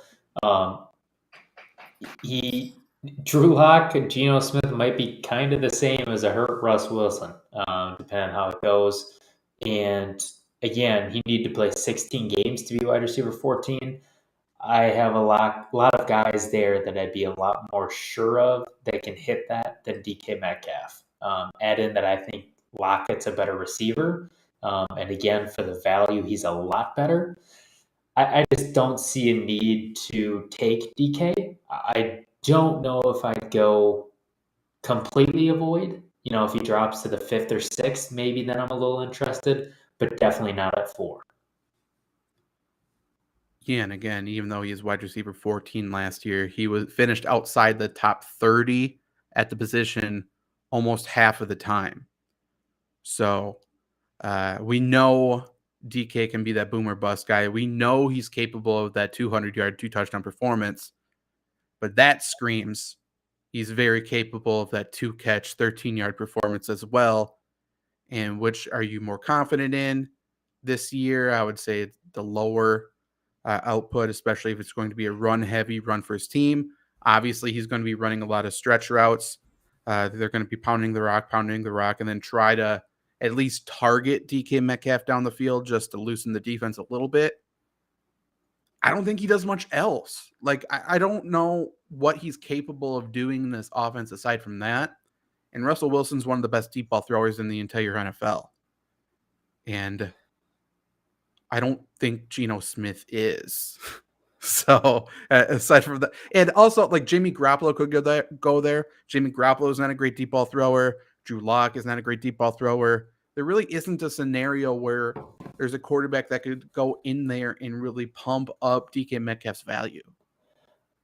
Drew Lock and Geno Smith might be kind of the same as a hurt Russ Wilson, depending on how it goes. And again, he needed to play 16 games to be wide receiver 14. I have a lot of guys there that I'd be a lot more sure of that can hit that than DK Metcalf. Add in that I think Lockett's a better receiver. And again, for the value, he's a lot better. I just don't see a need to take DK. I don't know if I'd go completely avoid. If he drops to the 5th or 6th, maybe then I'm a little interested, but definitely not at 4. Yeah, and again, even though he is wide receiver 14 last year, he was finished outside the top 30 at the position almost half of the time. So we know DK can be that boomer bust guy. We know he's capable of that 200-yard, 2-touchdown performance, but that screams he's very capable of that 2-catch, 13-yard performance as well. And which are you more confident in this year? I would say the lower output, especially if it's going to be a run-heavy run-first team. Obviously, he's going to be running a lot of stretch routes. They're going to be pounding the rock, and then try to at least target DK Metcalf down the field just to loosen the defense a little bit. I don't think he does much else. Like, I don't know what he's capable of doing in this offense aside from that. And Russell Wilson's one of the best deep ball throwers in the entire NFL. And I don't think Geno Smith is. So aside from that, and also like Jimmy Garoppolo could go there. Jimmy Garoppolo is not a great deep ball thrower. Drew Lock is not a great deep ball thrower. There really isn't a scenario where there's a quarterback that could go in there and really pump up DK Metcalf's value.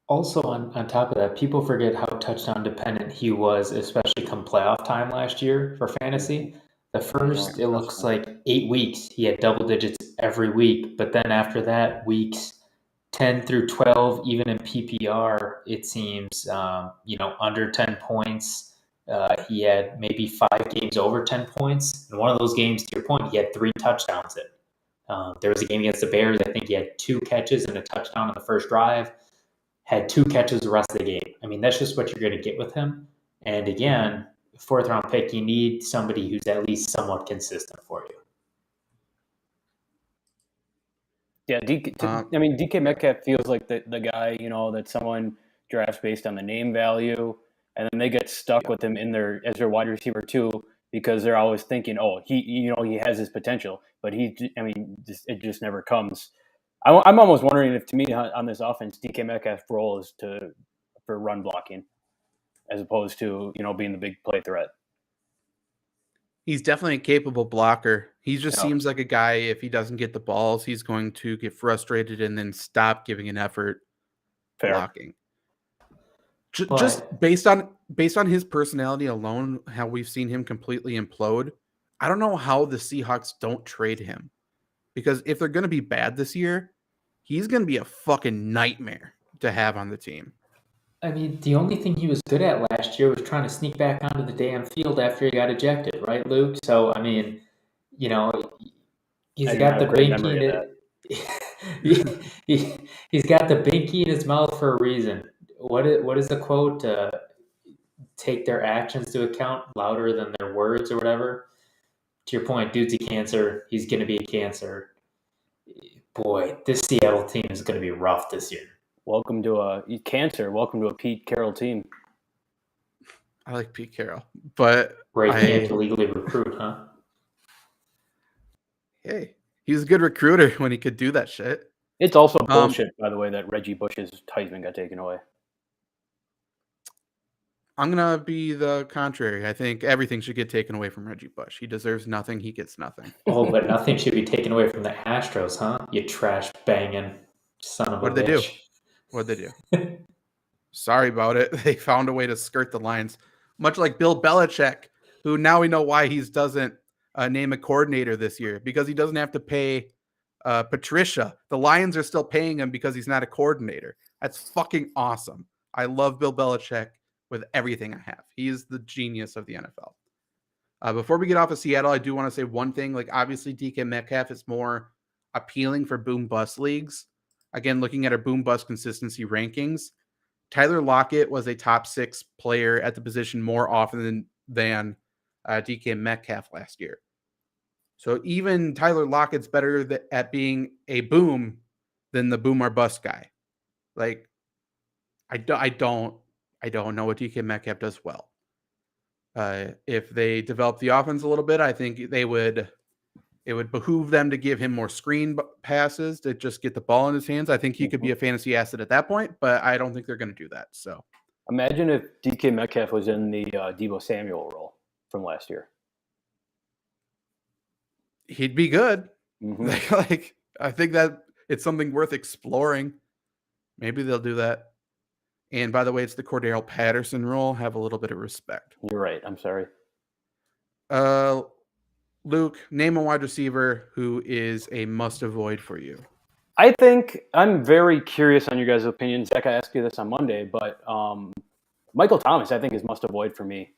Also, on top of that, people forget how touchdown dependent he was, especially come playoff time last year for fantasy. The first, it looks like 8 weeks, he had double digits every week. But then after that, weeks 10 through 12, even in PPR, it seems, under 10 points. He had maybe 5 games over 10 points. And one of those games, to your point, he had 3 touchdowns in. There was a game against the Bears. I think he had 2 catches and a touchdown on the first drive. Had 2 catches the rest of the game. I mean, that's just what you're going to get with him. And again, 4th round pick, you need somebody who's at least somewhat consistent for you. Yeah, DK Metcalf feels like the guy, that someone drafts based on the name value, and then they get stuck with him as their wide receiver too, because they're always thinking, oh, he has his potential, but it just never comes. I'm almost wondering if, to me, on this offense, DK Metcalf's role is for run blocking, as opposed to being the big play threat. He's definitely a capable blocker. He just seems like a guy, if he doesn't get the balls, he's going to get frustrated and then stop giving an effort blocking. Just based on his personality alone, how we've seen him completely implode, I don't know how the Seahawks don't trade him. Because if they're going to be bad this year, he's going to be a fucking nightmare to have on the team. I mean, the only thing he was good at last year was trying to sneak back onto the damn field after he got ejected, right, Luke? So, I mean, he's got the binky he's got the binky in his mouth for a reason. What is the quote? Take their actions to account louder than their words or whatever. To your point, dude's a cancer. He's going to be a cancer. Boy, this Seattle team is going to be rough this year. Welcome to a Pete Carroll team. I like Pete Carroll, but right, he can't legally recruit, huh? Hey, he was a good recruiter when he could do that shit. It's also bullshit, by the way, that Reggie Bush's Heisman got taken away. I'm going to be the contrary. I think everything should get taken away from Reggie Bush. He deserves nothing. He gets nothing. Oh, but nothing should be taken away from the Astros, huh? You trash banging son of a bitch. What did they do? Sorry about it. They found a way to skirt the lines. Much like Bill Belichick, who now we know why he doesn't name a coordinator this year, because he doesn't have to pay Patricia. The Lions are still paying him because he's not a coordinator. That's fucking awesome. I love Bill Belichick with everything I have. He is the genius of the NFL. Before we get off of Seattle, I do want to say one thing. Like, obviously, DK Metcalf is more appealing for boom-bust leagues. Again, looking at our boom-bust consistency rankings, Tyler Lockett was a top 6 player at the position more often than DK Metcalf last year. So even Tyler Lockett's better at being a boom than the boom or bust guy. Like, I don't know what DK Metcalf does well. If they develop the offense a little bit, I think it would behoove them to give him more screen passes to just get the ball in his hands. I think he could be a fantasy asset at that point, but I don't think they're going to do that. So imagine if DK Metcalf was in the Deebo Samuel role from last year. He'd be good. Mm-hmm. Like, I think that it's something worth exploring. Maybe they'll do that. And by the way, it's the Cordell Patterson role. Have a little bit of respect. You're right. I'm sorry. Luke, name a wide receiver who is a must-avoid for you. I think I'm very curious on your guys' opinion. Zach, I asked you this on Monday, but Michael Thomas, I think, is must-avoid for me.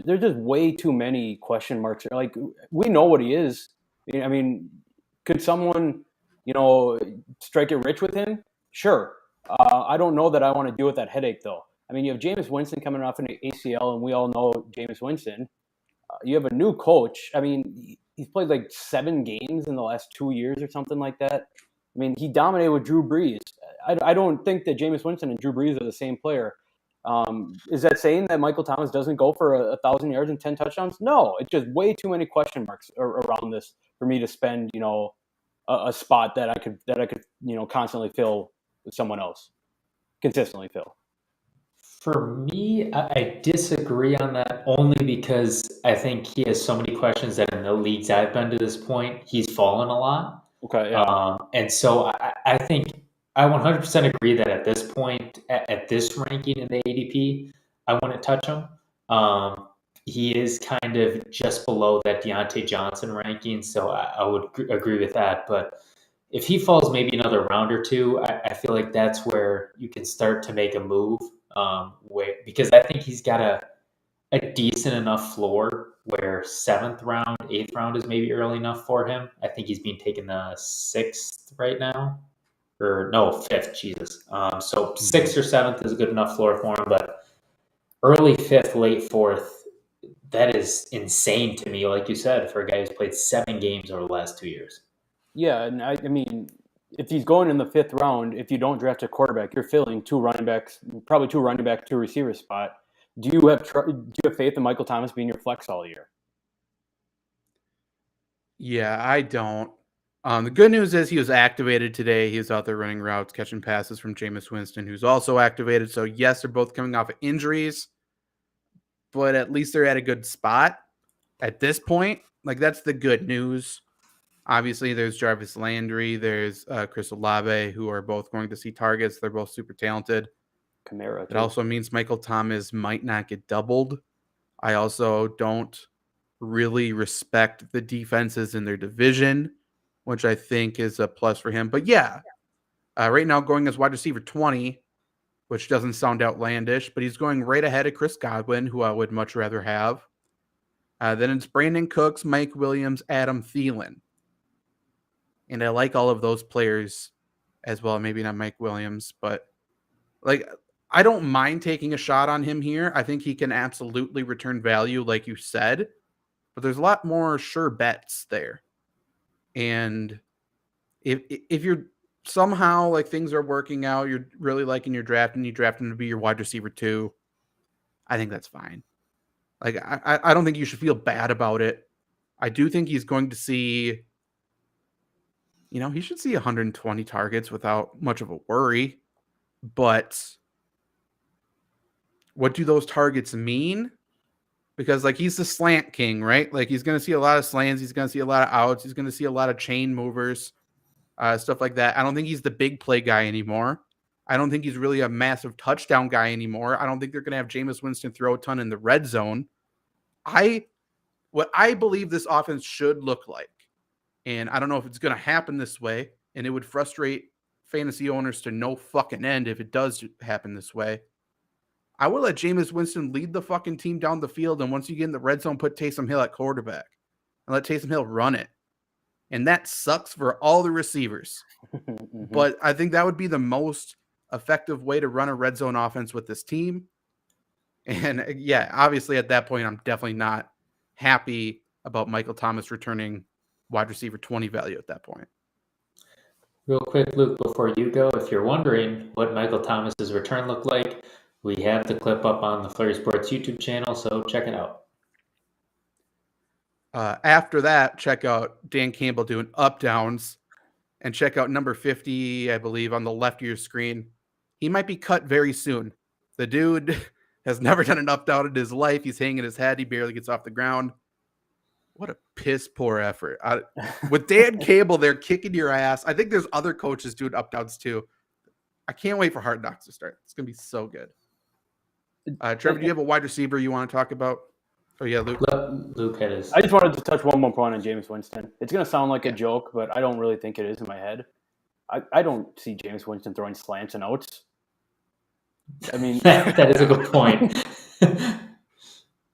There's just way too many question marks. Like, we know what he is. I mean, could someone, strike it rich with him? Sure. I don't know that I want to deal with that headache, though. I mean, you have Jameis Winston coming off an ACL, and we all know Jameis Winston. You have a new coach. I mean, he's played like 7 games in the last 2 years or something like that. I mean, he dominated with Drew Brees. I don't think that Jameis Winston and Drew Brees are the same player. Is that saying that Michael Thomas doesn't go for 1,000 yards and 10 touchdowns? No, it's just way too many question marks around this for me to spend, a spot that I could constantly fill with someone else, consistently fill. For me, I disagree on that only because I think he has so many questions that in the leagues I've been to this point, he's fallen a lot. Okay. Yeah. And so I think I 100% agree that at this point, at this ranking in the ADP, I wouldn't touch him. He is kind of just below that Deontay Johnson ranking, so I would agree with that. But if he falls maybe another round or two, I feel like that's where you can start to make a move. Because I think he's got a decent enough floor where 7th round, 8th round is maybe early enough for him. I think he's being taken the 6th right now. Or no, 5th, Jesus. So 6th or 7th is a good enough floor for him, but early 5th, late 4th, that is insane to me, like you said, for a guy who's played 7 games over the last 2 years. Yeah, and I mean, if he's going in the 5th round, if you don't draft a quarterback, you're filling probably two running back, two receiver spot. Do you have faith in Michael Thomas being your flex all year? Yeah, I don't. The good news is he was activated today. He was out there running routes, catching passes from Jameis Winston, who's also activated. So, yes, they're both coming off of injuries, but at least they're at a good spot at this point. Like, that's the good news. Obviously, there's Jarvis Landry. There's Chris Olave, who are both going to see targets. They're both super talented. Kamara, It also means Michael Thomas might not get doubled. I also don't really respect the defenses in their division, which I think is a plus for him. But yeah, right now going as wide receiver 20, which doesn't sound outlandish, but he's going right ahead of Chris Godwin, who I would much rather have. Then it's Brandon Cooks, Mike Williams, Adam Thielen. And I like all of those players as well. Maybe not Mike Williams, but like I don't mind taking a shot on him here. I think he can absolutely return value, like you said, but there's a lot more sure bets there. And if you're somehow like things are working out, you're really liking your draft and you draft him to be your wide receiver 2, I think that's fine. Like I don't think you should feel bad about it. I do think he's going to see, he should see 120 targets without much of a worry. But what do those targets mean? Because like he's the slant king, right? Like he's going to see a lot of slants. He's going to see a lot of outs. He's going to see a lot of chain movers, stuff like that. I don't think he's the big play guy anymore. I don't think he's really a massive touchdown guy anymore. I don't think they're going to have Jameis Winston throw a ton in the red zone. What I believe this offense should look like, and I don't know if it's going to happen this way, and it would frustrate fantasy owners to no fucking end if it does happen this way. I will let Jameis Winston lead the fucking team down the field, and once you get in the red zone, put Taysom Hill at quarterback and let Taysom Hill run it. And that sucks for all the receivers. But I think that would be the most effective way to run a red zone offense with this team. And yeah, obviously at that point, I'm definitely not happy about Michael Thomas returning wide receiver 20 value at that point. Real quick, Luke, before you go, if you're wondering what Michael Thomas's return looked like, we have the clip up on the Flurry Sports YouTube channel, so check it out. After that, check out Dan Campbell doing up downs, and check out number 50, I believe, on the left of your screen. He might be cut very soon. The dude has never done an up down in his life. He's hanging his head. He barely gets off the ground. What a piss poor effort. With Dan Campbell there kicking your ass. I think there's other coaches doing up downs too. I can't wait for Hard Knocks to start. It's going to be so good. Trevor, do you have a wide receiver you want to talk about? Oh, yeah, Luke. Luke had his. I just wanted to touch one more point on Jameis Winston. It's going to sound like a joke, but I don't really think it is in my head. I don't see Jameis Winston throwing slants and outs. I mean, that is a good point.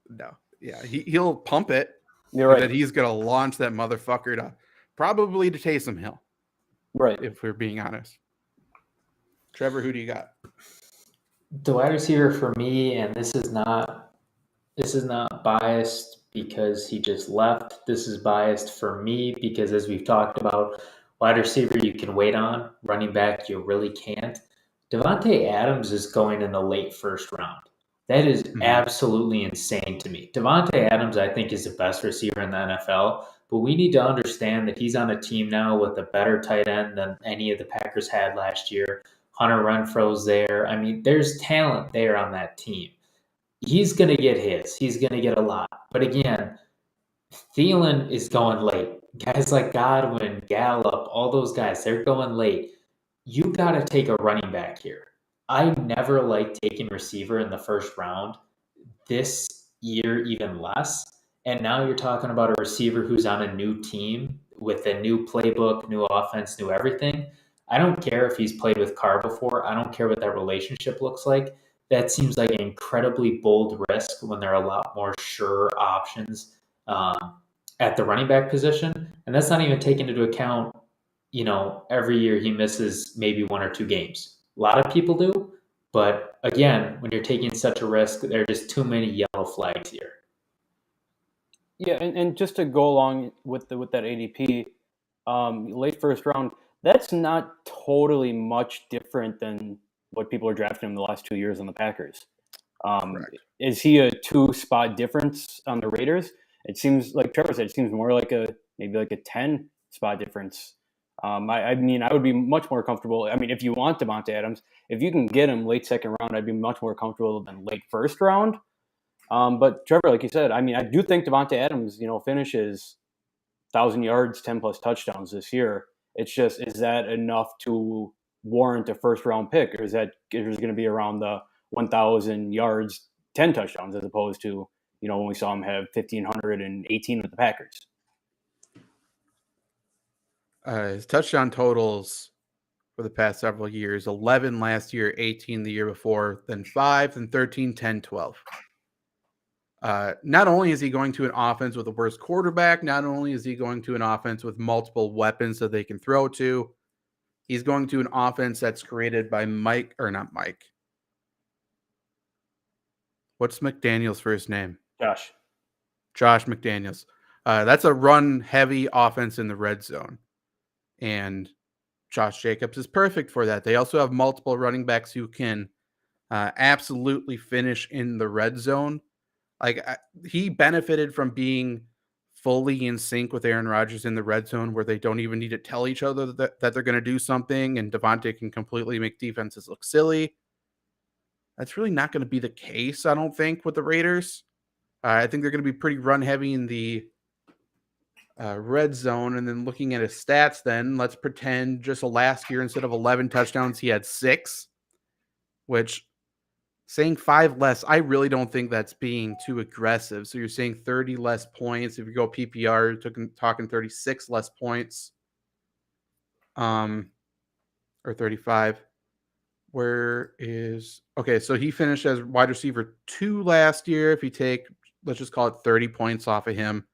No. Yeah, he'll pump it. You're right. That he's going to launch that motherfucker to probably to Taysom Hill. Right. If we're being honest. Trevor, who do you got? The wide receiver for me, and this is not biased because he just left. This is biased for me because, as we've talked about, wide receiver you can wait on, running back you really can't. Devonte Adams is going in the late first round. That is absolutely insane to me. Devonte Adams, I think, is the best receiver in the NFL, but we need to understand that he's on a team now with a better tight end than any of the Packers had last year. Hunter Renfro's there. I mean, there's talent there on that team. He's going to get his. He's going to get a lot. But again, Thielen is going late. Guys like Godwin, Gallup, all those guys, they're going late. You got to take a running back here. I never liked taking receiver in the first round. This year, even less. And now you're talking about a receiver who's on a new team with a new playbook, new offense, new everything. I don't care if he's played with Carr before. I don't care what that relationship looks like. That seems like an incredibly bold risk when there are a lot more sure options at the running back position. And that's not even taking into account, every year he misses maybe 1 or 2 games. A lot of people do. But again, when you're taking such a risk, there are just too many yellow flags here. Yeah, and just to go along with that ADP, late first round, That's not totally much different than what people are drafting him the last 2 years on the Packers. Correct. Is he a 2-spot difference on the Raiders? It seems like Trevor said. It seems more like maybe like a 10-spot difference. I mean, I would be much more comfortable. I mean, if you want Devonte Adams, if you can get him late second round, I'd be much more comfortable than late first round. But Trevor, like you said, I mean, I do think Devonte Adams, finishes 1,000 yards, 10+ touchdowns this year. It's just, is that enough to warrant a first round pick, or is that going to be around the 1,000 yards, 10 touchdowns, as opposed to when we saw him have 1,518 with the Packers? His touchdown totals for the past several years: 11 last year, 18 the year before, then 5, then 13, 10, 12. Not only is he going to an offense with a worse quarterback, not only is he going to an offense with multiple weapons that they can throw to, he's going to an offense that's created by not Mike. What's McDaniel's first name? Josh McDaniels. That's a run-heavy offense in the red zone. And Josh Jacobs is perfect for that. They also have multiple running backs who can absolutely finish in the red zone. He benefited from being fully in sync with Aaron Rodgers in the red zone, where they don't even need to tell each other that they're going to do something, and Devonte can completely make defenses look silly. That's really not going to be the case, I don't think, with the Raiders. I think they're going to be pretty run-heavy in the red zone. And then looking at his stats, then let's pretend just last year, instead of 11 touchdowns, he had 6, which, saying 5 less, I really don't think that's being too aggressive. So you're saying 30 less points. If you go PPR, talking 36 less points, or 35. Okay, so he finished as wide receiver 2 last year. If you take, let's just call it 30 points off of him,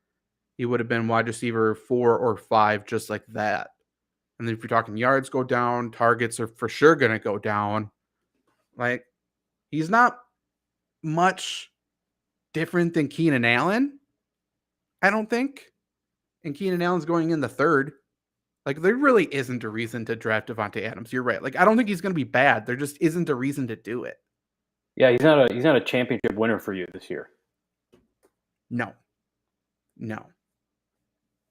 he would have been wide receiver 4 or 5, just like that. And then if you're talking yards go down, targets are for sure going to go down. He's not much different than Keenan Allen, I don't think. And Keenan Allen's going in the 3rd. There really isn't a reason to draft Devonte Adams. You're right. I don't think he's going to be bad. There just isn't a reason to do it. Yeah, he's not a championship winner for you this year. No.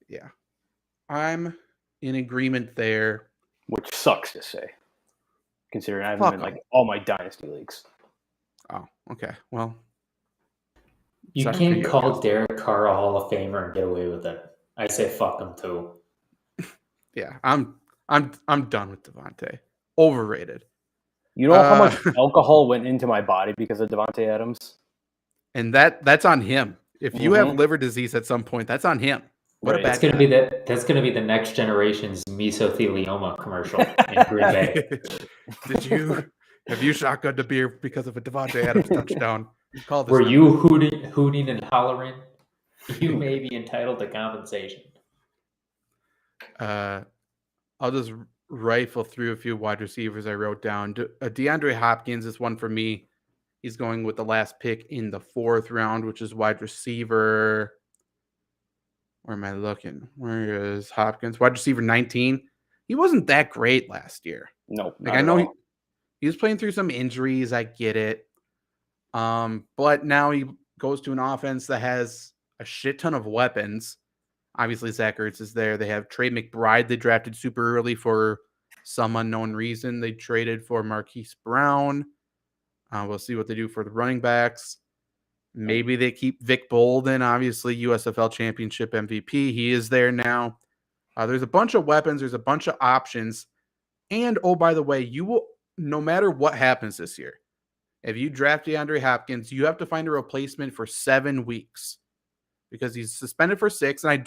Yeah. I'm in agreement there. Which sucks to say, considering I haven't been all my dynasty leagues. Oh, okay. Well, you can't call Derek Carr a Hall of Famer and get away with it. I say fuck him too. Yeah, I'm done with Devonte. Overrated. You know how much alcohol went into my body because of Devonte Adams? And that's on him. If you have liver disease at some point, that's on him. That's gonna be the next generation's mesothelioma commercial in Green Bay. Have you shotgunned a beer because of a Devonte Adams touchdown? Were you hooting and hollering? You may be entitled to compensation. I'll just rifle through a few wide receivers I wrote down. DeAndre Hopkins is one for me. He's going with the last pick in the 4th round, which is wide receiver. Where am I looking? Where is Hopkins? Wide receiver 19. He wasn't that great last year. No, I know he was playing through some injuries. I get it. But now he goes to an offense that has a shit ton of weapons. Obviously, Zach Ertz is there. They have Trey McBride. They drafted super early for some unknown reason. They traded for Marquise Brown. We'll see what they do for the running backs. Maybe they keep Vic Bolden, obviously USFL Championship MVP. He is there now. There's a bunch of weapons. There's a bunch of options. And, oh, by the way, you will, no matter what happens this year, if you draft DeAndre Hopkins, you have to find a replacement for 7 weeks because he's suspended for 6. And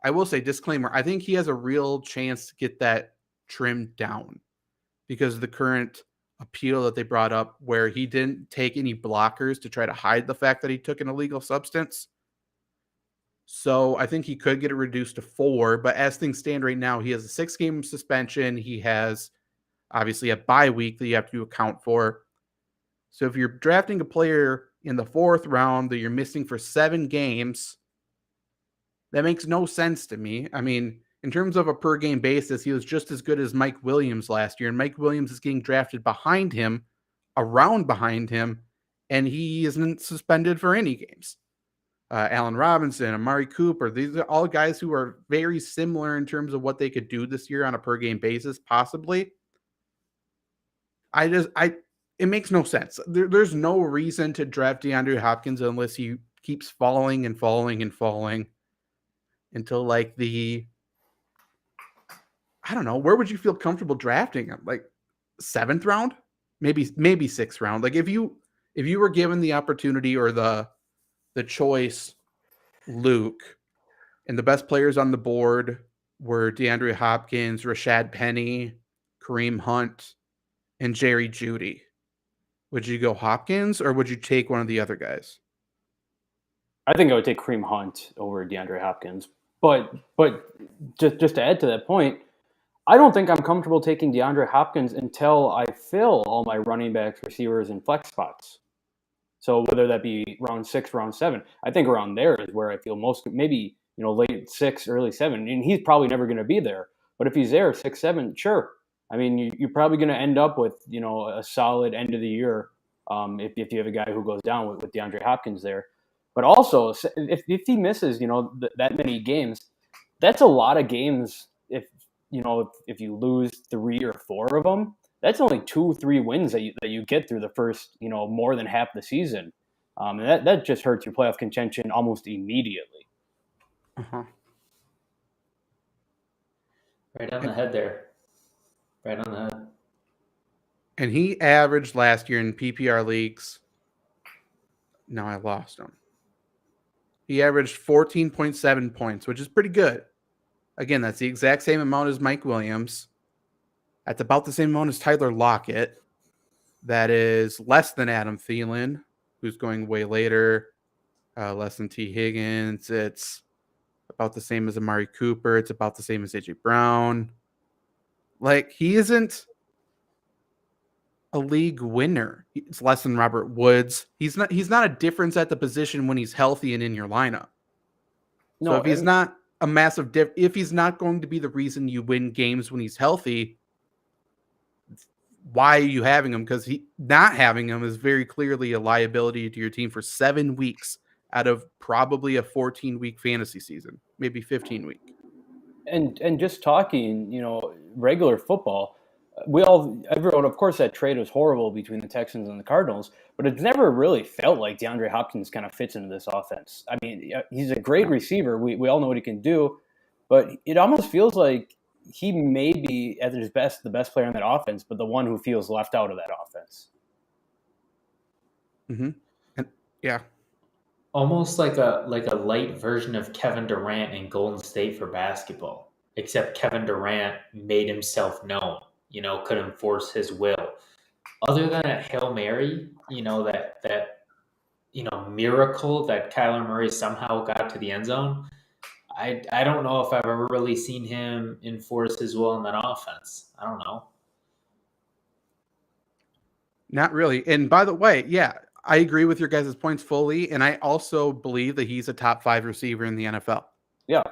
I will say, disclaimer, I think he has a real chance to get that trimmed down because of the current appeal that they brought up where he didn't take any blockers to try to hide the fact that he took an illegal substance. So I think he could get it reduced to 4, but as things stand right now, he has a 6-game suspension. He has obviously a bye week that you have to account for. So if you're drafting a player in the 4th round that you're missing for 7 games, that makes no sense to me. I mean, in terms of a per game basis, he was just as good as Mike Williams last year. And Mike Williams is getting drafted behind him, around behind him, and he isn't suspended for any games. Allen Robinson, Amari Cooper, these are all guys who are very similar in terms of what they could do this year on a per game basis, possibly. It makes no sense. There's no reason to draft DeAndre Hopkins unless he keeps falling and falling and falling until like I don't know, where would you feel comfortable drafting him? Like 7th round? Maybe 6th round. Like if you were given the opportunity or the choice, Luke, and the best players on the board were DeAndre Hopkins, Rashad Penny, Kareem Hunt, and Jerry Jeudy, would you go Hopkins or would you take one of the other guys? I think I would take Kareem Hunt over DeAndre Hopkins. But just to add to that point, I don't think I'm comfortable taking DeAndre Hopkins until I fill all my running backs, receivers, and flex spots. So whether that be round 6, round 7, I think around there is where I feel most, maybe, late 6, early 7. And he's probably never going to be there. But if he's there, 6, 7, sure. I mean, you're probably going to end up with, a solid end of the year if you have a guy who goes down with DeAndre Hopkins there. But also, if he misses, that many games, that's a lot of games. If you lose 3 or 4 of them, that's only 2-3 wins that you get through the first, more than half the season. And that just hurts your playoff contention almost immediately. Uh-huh. Right on the head there. Right on the head. And he averaged last year in PPR leagues. Now I lost him. He averaged 14.7 points, which is pretty good. Again, that's the exact same amount as Mike Williams. That's about the same amount as Tyler Lockett. That is less than Adam Thielen, who's going way later. Less than T. Higgins. It's about the same as Amari Cooper. It's about the same as A.J. Brown. Like, he isn't a league winner. It's less than Robert Woods. He's not a difference at the position when he's healthy and in your lineup. So if he's not a massive if he's not going to be the reason you win games when he's healthy, why are you having him? Because not having him is very clearly a liability to your team for 7 weeks out of probably a 14-week fantasy season, maybe 15-week. And just talking, regular football, everyone, of course, that trade was horrible between the Texans and the Cardinals, but it's never really felt like DeAndre Hopkins kind of fits into this offense. I mean, he's a great receiver. We all know what he can do, but it almost feels like he may be at his best, the best player in that offense, but the one who feels left out of that offense. Mm-hmm. And yeah. Almost like a light version of Kevin Durant in Golden State for basketball, except Kevin Durant made himself known, couldn't force his will. Other than a Hail Mary, that miracle that Kyler Murray somehow got to the end zone, I don't know if I've ever really seen him enforce his will in that offense. I don't know. Not really. And by the way, yeah, I agree with your guys' points fully. And I also believe that he's a top 5 receiver in the NFL. Yeah.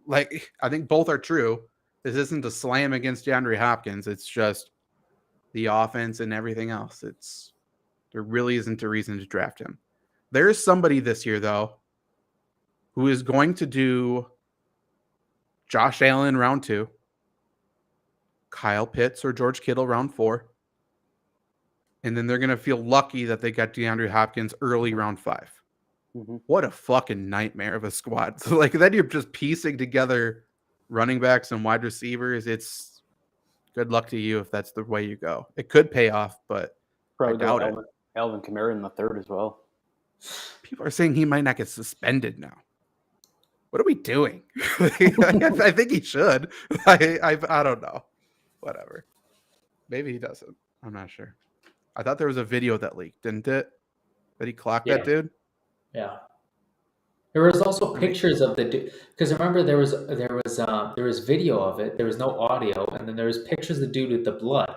Like, I think both are true. This isn't a slam against DeAndre Hopkins. It's just the offense and everything else. There really isn't a reason to draft him. There is somebody this year, though, who is going to do Josh Allen round 2, Kyle Pitts or George Kittle round 4, and then they're going to feel lucky that they got DeAndre Hopkins early round 5. Mm-hmm. What a fucking nightmare of a squad. So like then you're just piecing together running backs and wide receivers. It's good luck to you if that's the way you go. It could pay off, but probably I doubt it. Alvin Kamara in the 3rd as well. People are saying he might not get suspended now. What are we doing? I think he should. I don't know. Whatever. Maybe he doesn't. I'm not sure. I thought there was a video that leaked, didn't it? That he clocked that dude? Yeah. There was also pictures of the dude, because remember there was video of it. There was no audio, and then there was pictures of the dude with the blood.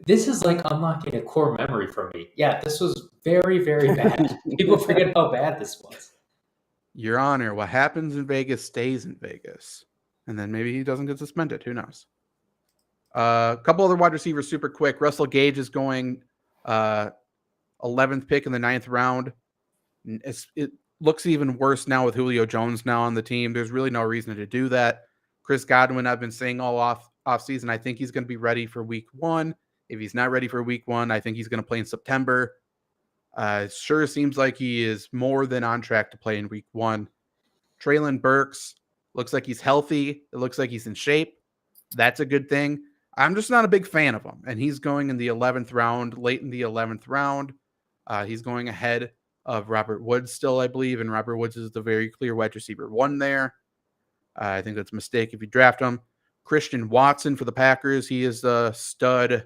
This is like unlocking a core memory for me. Yeah, this was very, very bad. People forget how bad this was. Your Honor, what happens in Vegas stays in Vegas. and then maybe he doesn't get suspended. Who knows? A couple other wide receivers super quick. Russell Gage is going 11th pick in the 9th round. It looks even worse now with Julio Jones now on the team. There's really no reason to do that. Chris Godwin, I've been saying all off season, I think he's going to be ready for week 1. If he's not ready for week 1, I think he's going to play in September. It sure seems like he is more than on track to play in week 1. Traylon Burks looks like he's healthy. It looks like he's in shape. That's a good thing. I'm just not a big fan of him. And he's going in the 11th round, late in the 11th round. He's going ahead of Robert Woods still, I believe. And Robert Woods is the very clear wide receiver 1 there. I think that's a mistake if you draft him. Christian Watson for the Packers. He is the stud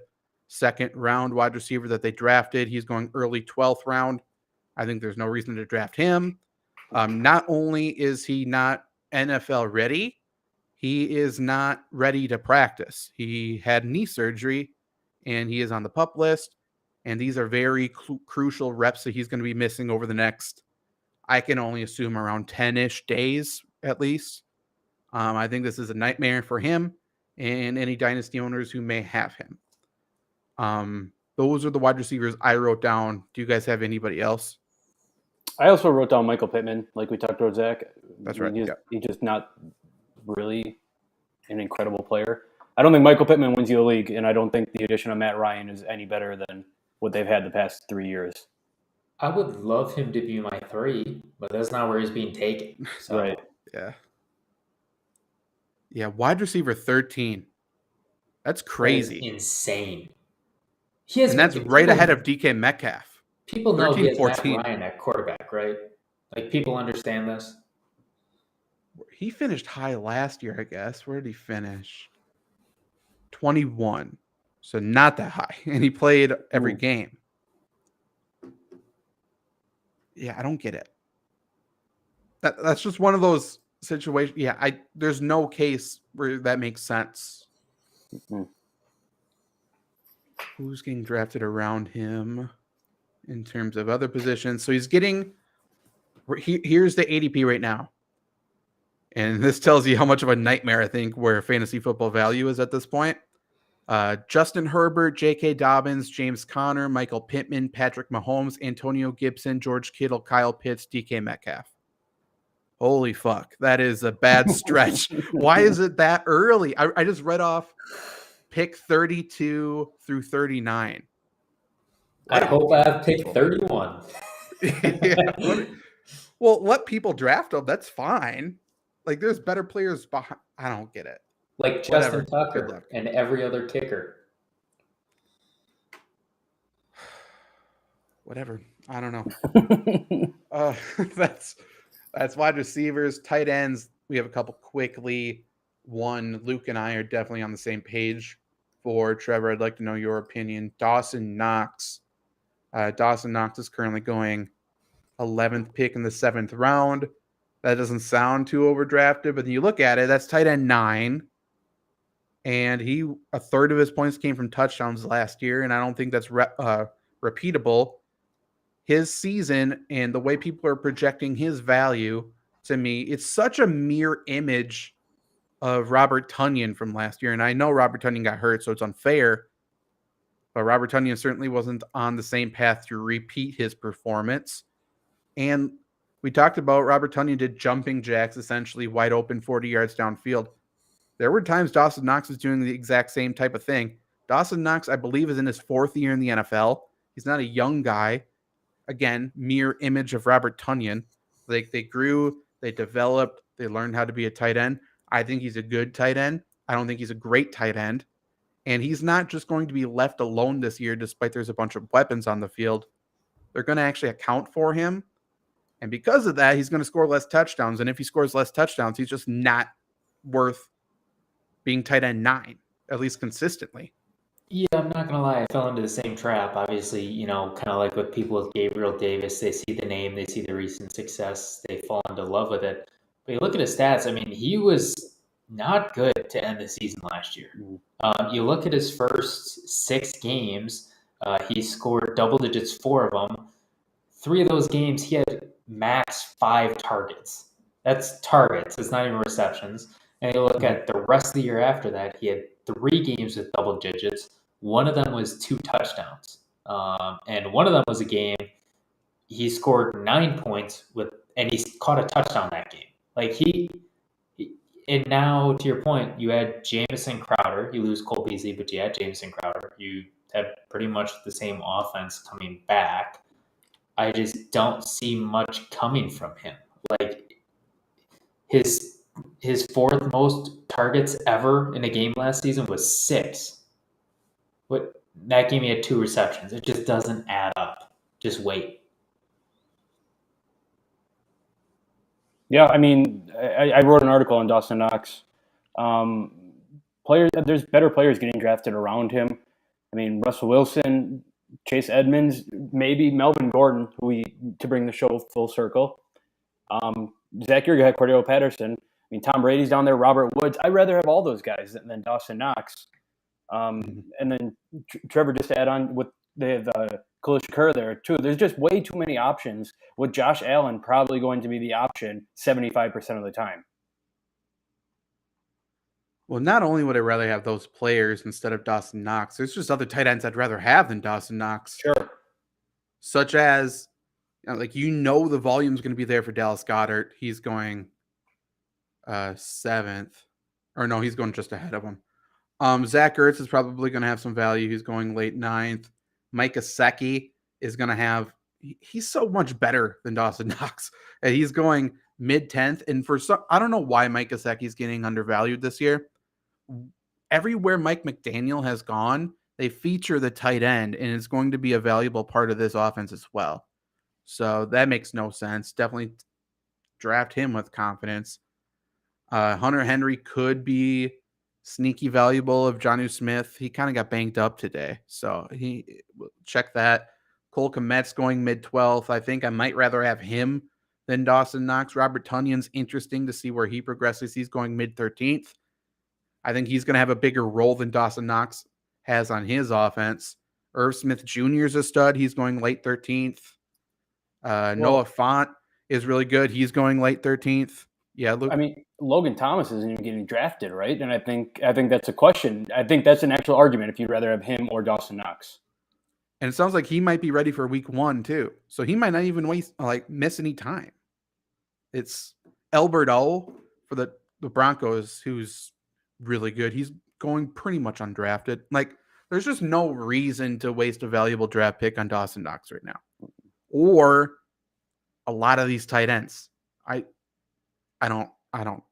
2nd round wide receiver that they drafted. He's going early 12th round. I think there's no reason to draft him. Not only is he not NFL ready, he is not ready to practice. He had knee surgery, and he is on the PUP list. And these are very crucial reps that he's going to be missing over the next, I can only assume, around 10-ish days at least. I think this is a nightmare for him and any dynasty owners who may have him. Those are the wide receivers I wrote down. Do you guys have anybody else? I also wrote down Michael Pittman, like we talked about Zach. That's right. He's just not really an incredible player. I don't think Michael Pittman wins you the league, and I don't think the addition of Matt Ryan is any better than what they've had the past 3 years. I would love him to be my 3, but that's not where he's being taken. So. Right. Yeah, wide receiver 13. That's crazy. That is insane. And that's right ahead of DK Metcalf. People know 13, he has 14. Matt Ryan at quarterback, right? Like, people understand this. He finished high last year, I guess. Where did he finish? 21. So not that high. And he played every game. Yeah, I don't get it. That's just one of those situations. Yeah, there's no case where that makes sense. Mm-hmm. Who's getting drafted around him in terms of other positions? So he's getting, here's the ADP right now. And this tells you how much of a nightmare I think where fantasy football value is at this point. Justin Herbert, J.K. Dobbins, James Conner, Michael Pittman, Patrick Mahomes, Antonio Gibson, George Kittle, Kyle Pitts, DK Metcalf. Holy fuck. That is a bad stretch. Why is it that early? I just read off pick 32 through 39. I hope I have pick 31. Well, let people draft them. That's fine. Like, there's better players behind. I don't get it. Like Justin Tucker and every other kicker. Whatever. I don't know. That's wide receivers. Tight ends, we have a couple quickly. One, Luke and I are definitely on the same page for. Trevor, I'd like to know your opinion. Dawson Knox. Dawson Knox is currently going 11th pick in the 7th round. That doesn't sound too overdrafted, but then you look at it, that's tight end 9. And a third of his points came from touchdowns last year, and I don't think that's repeatable. His season and the way people are projecting his value, to me, it's such a mirror image of Robert Tonyan from last year. And I know Robert Tonyan got hurt, so it's unfair. But Robert Tonyan certainly wasn't on the same path to repeat his performance. And we talked about Robert Tonyan did jumping jacks, essentially wide open 40 yards downfield. There were times Dawson Knox was doing the exact same type of thing. Dawson Knox, I believe, is in his 4th year in the NFL. He's not a young guy. Again, mirror image of Robert Tonyan. Like, they grew, they developed, they learned how to be a tight end. I think he's a good tight end. I don't think he's a great tight end. And he's not just going to be left alone this year, despite there's a bunch of weapons on the field. They're going to actually account for him. And because of that, he's going to score less touchdowns. And if he scores less touchdowns, he's just not worth being tight end 9, at least consistently. Yeah, I'm not going to lie. I fell into the same trap. Obviously, kind of like with people with Gabriel Davis, they see the name, they see the recent success, they fall into love with it. But you look at his stats, I mean, he was not good to end the season last year. You look at his first 6 games, he scored double digits 4 of them. 3 of those games, he had max 5 targets. That's targets. It's not even receptions. And you look at the rest of the year after that, he had 3 games with double digits. One of them was 2 touchdowns. And one of them was a game he scored 9 points and he caught a touchdown that game. Like and now to your point, you had Jameson Crowder. You lose Cole Beasley, but you had Jameson Crowder. You have pretty much the same offense coming back. I just don't see much coming from him. Like his 4th most targets ever in a game last season was 6. That game he had 2 receptions. It just doesn't add up. Just wait. Yeah, I mean, I wrote an article on Dawson Knox. There's better players getting drafted around him. I mean, Russell Wilson, Chase Edmonds, maybe Melvin Gordon, to bring the show full circle. Zach Erga, Cordero Patterson. I mean, Tom Brady's down there, Robert Woods. I'd rather have all those guys than Dawson Knox. And then Trevor, just to add on, they have Khalil Shakir there too. There's just way too many options, with Josh Allen probably going to be the option 75% of the time. Well, not only would I rather have those players instead of Dawson Knox, there's just other tight ends I'd rather have than Dawson Knox. Sure. Such as, the volume's going to be there for Dallas Goedert. He's going 7th. Or no, he's going just ahead of him. Zach Ertz is probably going to have some value. He's going late 9th. Mike Gesicki is going to have – he's so much better than Dawson Knox. And he's going mid-10th. And I don't know why Mike Gesicki is getting undervalued this year. Everywhere Mike McDaniel has gone, they feature the tight end, and it's going to be a valuable part of this offense as well. So that makes no sense. Definitely draft him with confidence. Hunter Henry could be sneaky valuable of Jonnu Smith. He kind of got banged up today, so check that. Cole Kmet's going mid-12th. I think I might rather have him than Dawson Knox. Robert Tunyon's interesting to see where he progresses. He's going mid-13th. I think he's going to have a bigger role than Dawson Knox has on his offense. Irv Smith Jr. is a stud. He's going late 13th. Noah Fant is really good. He's going late 13th. Yeah, Luke. I mean, Logan Thomas isn't even getting drafted, right? And I think that's a question. I think that's an actual argument if you'd rather have him or Dawson Knox. And it sounds like he might be ready for week 1 too. So he might not even miss any time. It's Albert O for the Broncos, who's really good. He's going pretty much undrafted. There's just no reason to waste a valuable draft pick on Dawson Knox right now. Or a lot of these tight ends. I don't know.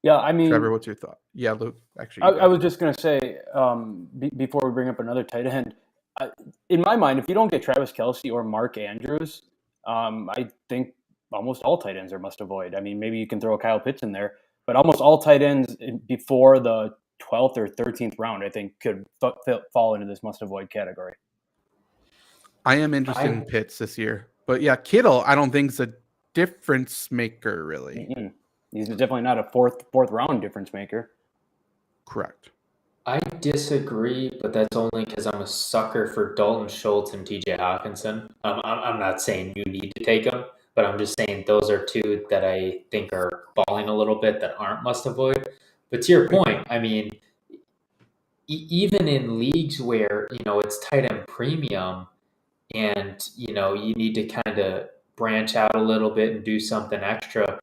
Yeah, I mean, Trevor, what's your thought? Yeah, Luke. Actually, I was just gonna say before we bring up another tight end, in my mind, if you don't get Travis Kelce or Mark Andrews, I think almost all tight ends are must avoid. I mean, maybe you can throw Kyle Pitts in there, but almost all tight ends before the 12th or 13th round, I think, could fall into this must avoid category. I am interested in Pitts this year, but yeah, Kittle, I don't think is a difference maker really. Mm-mm. He's definitely not a fourth round difference maker. Correct. I disagree, but that's only because I'm a sucker for Dalton Schultz and TJ Hawkinson. I'm not saying you need to take them, but I'm just saying those are 2 that I think are falling a little bit that aren't must avoid. But to your point, I mean, even in leagues where, it's tight end premium and, you need to kind of branch out a little bit and do something extra,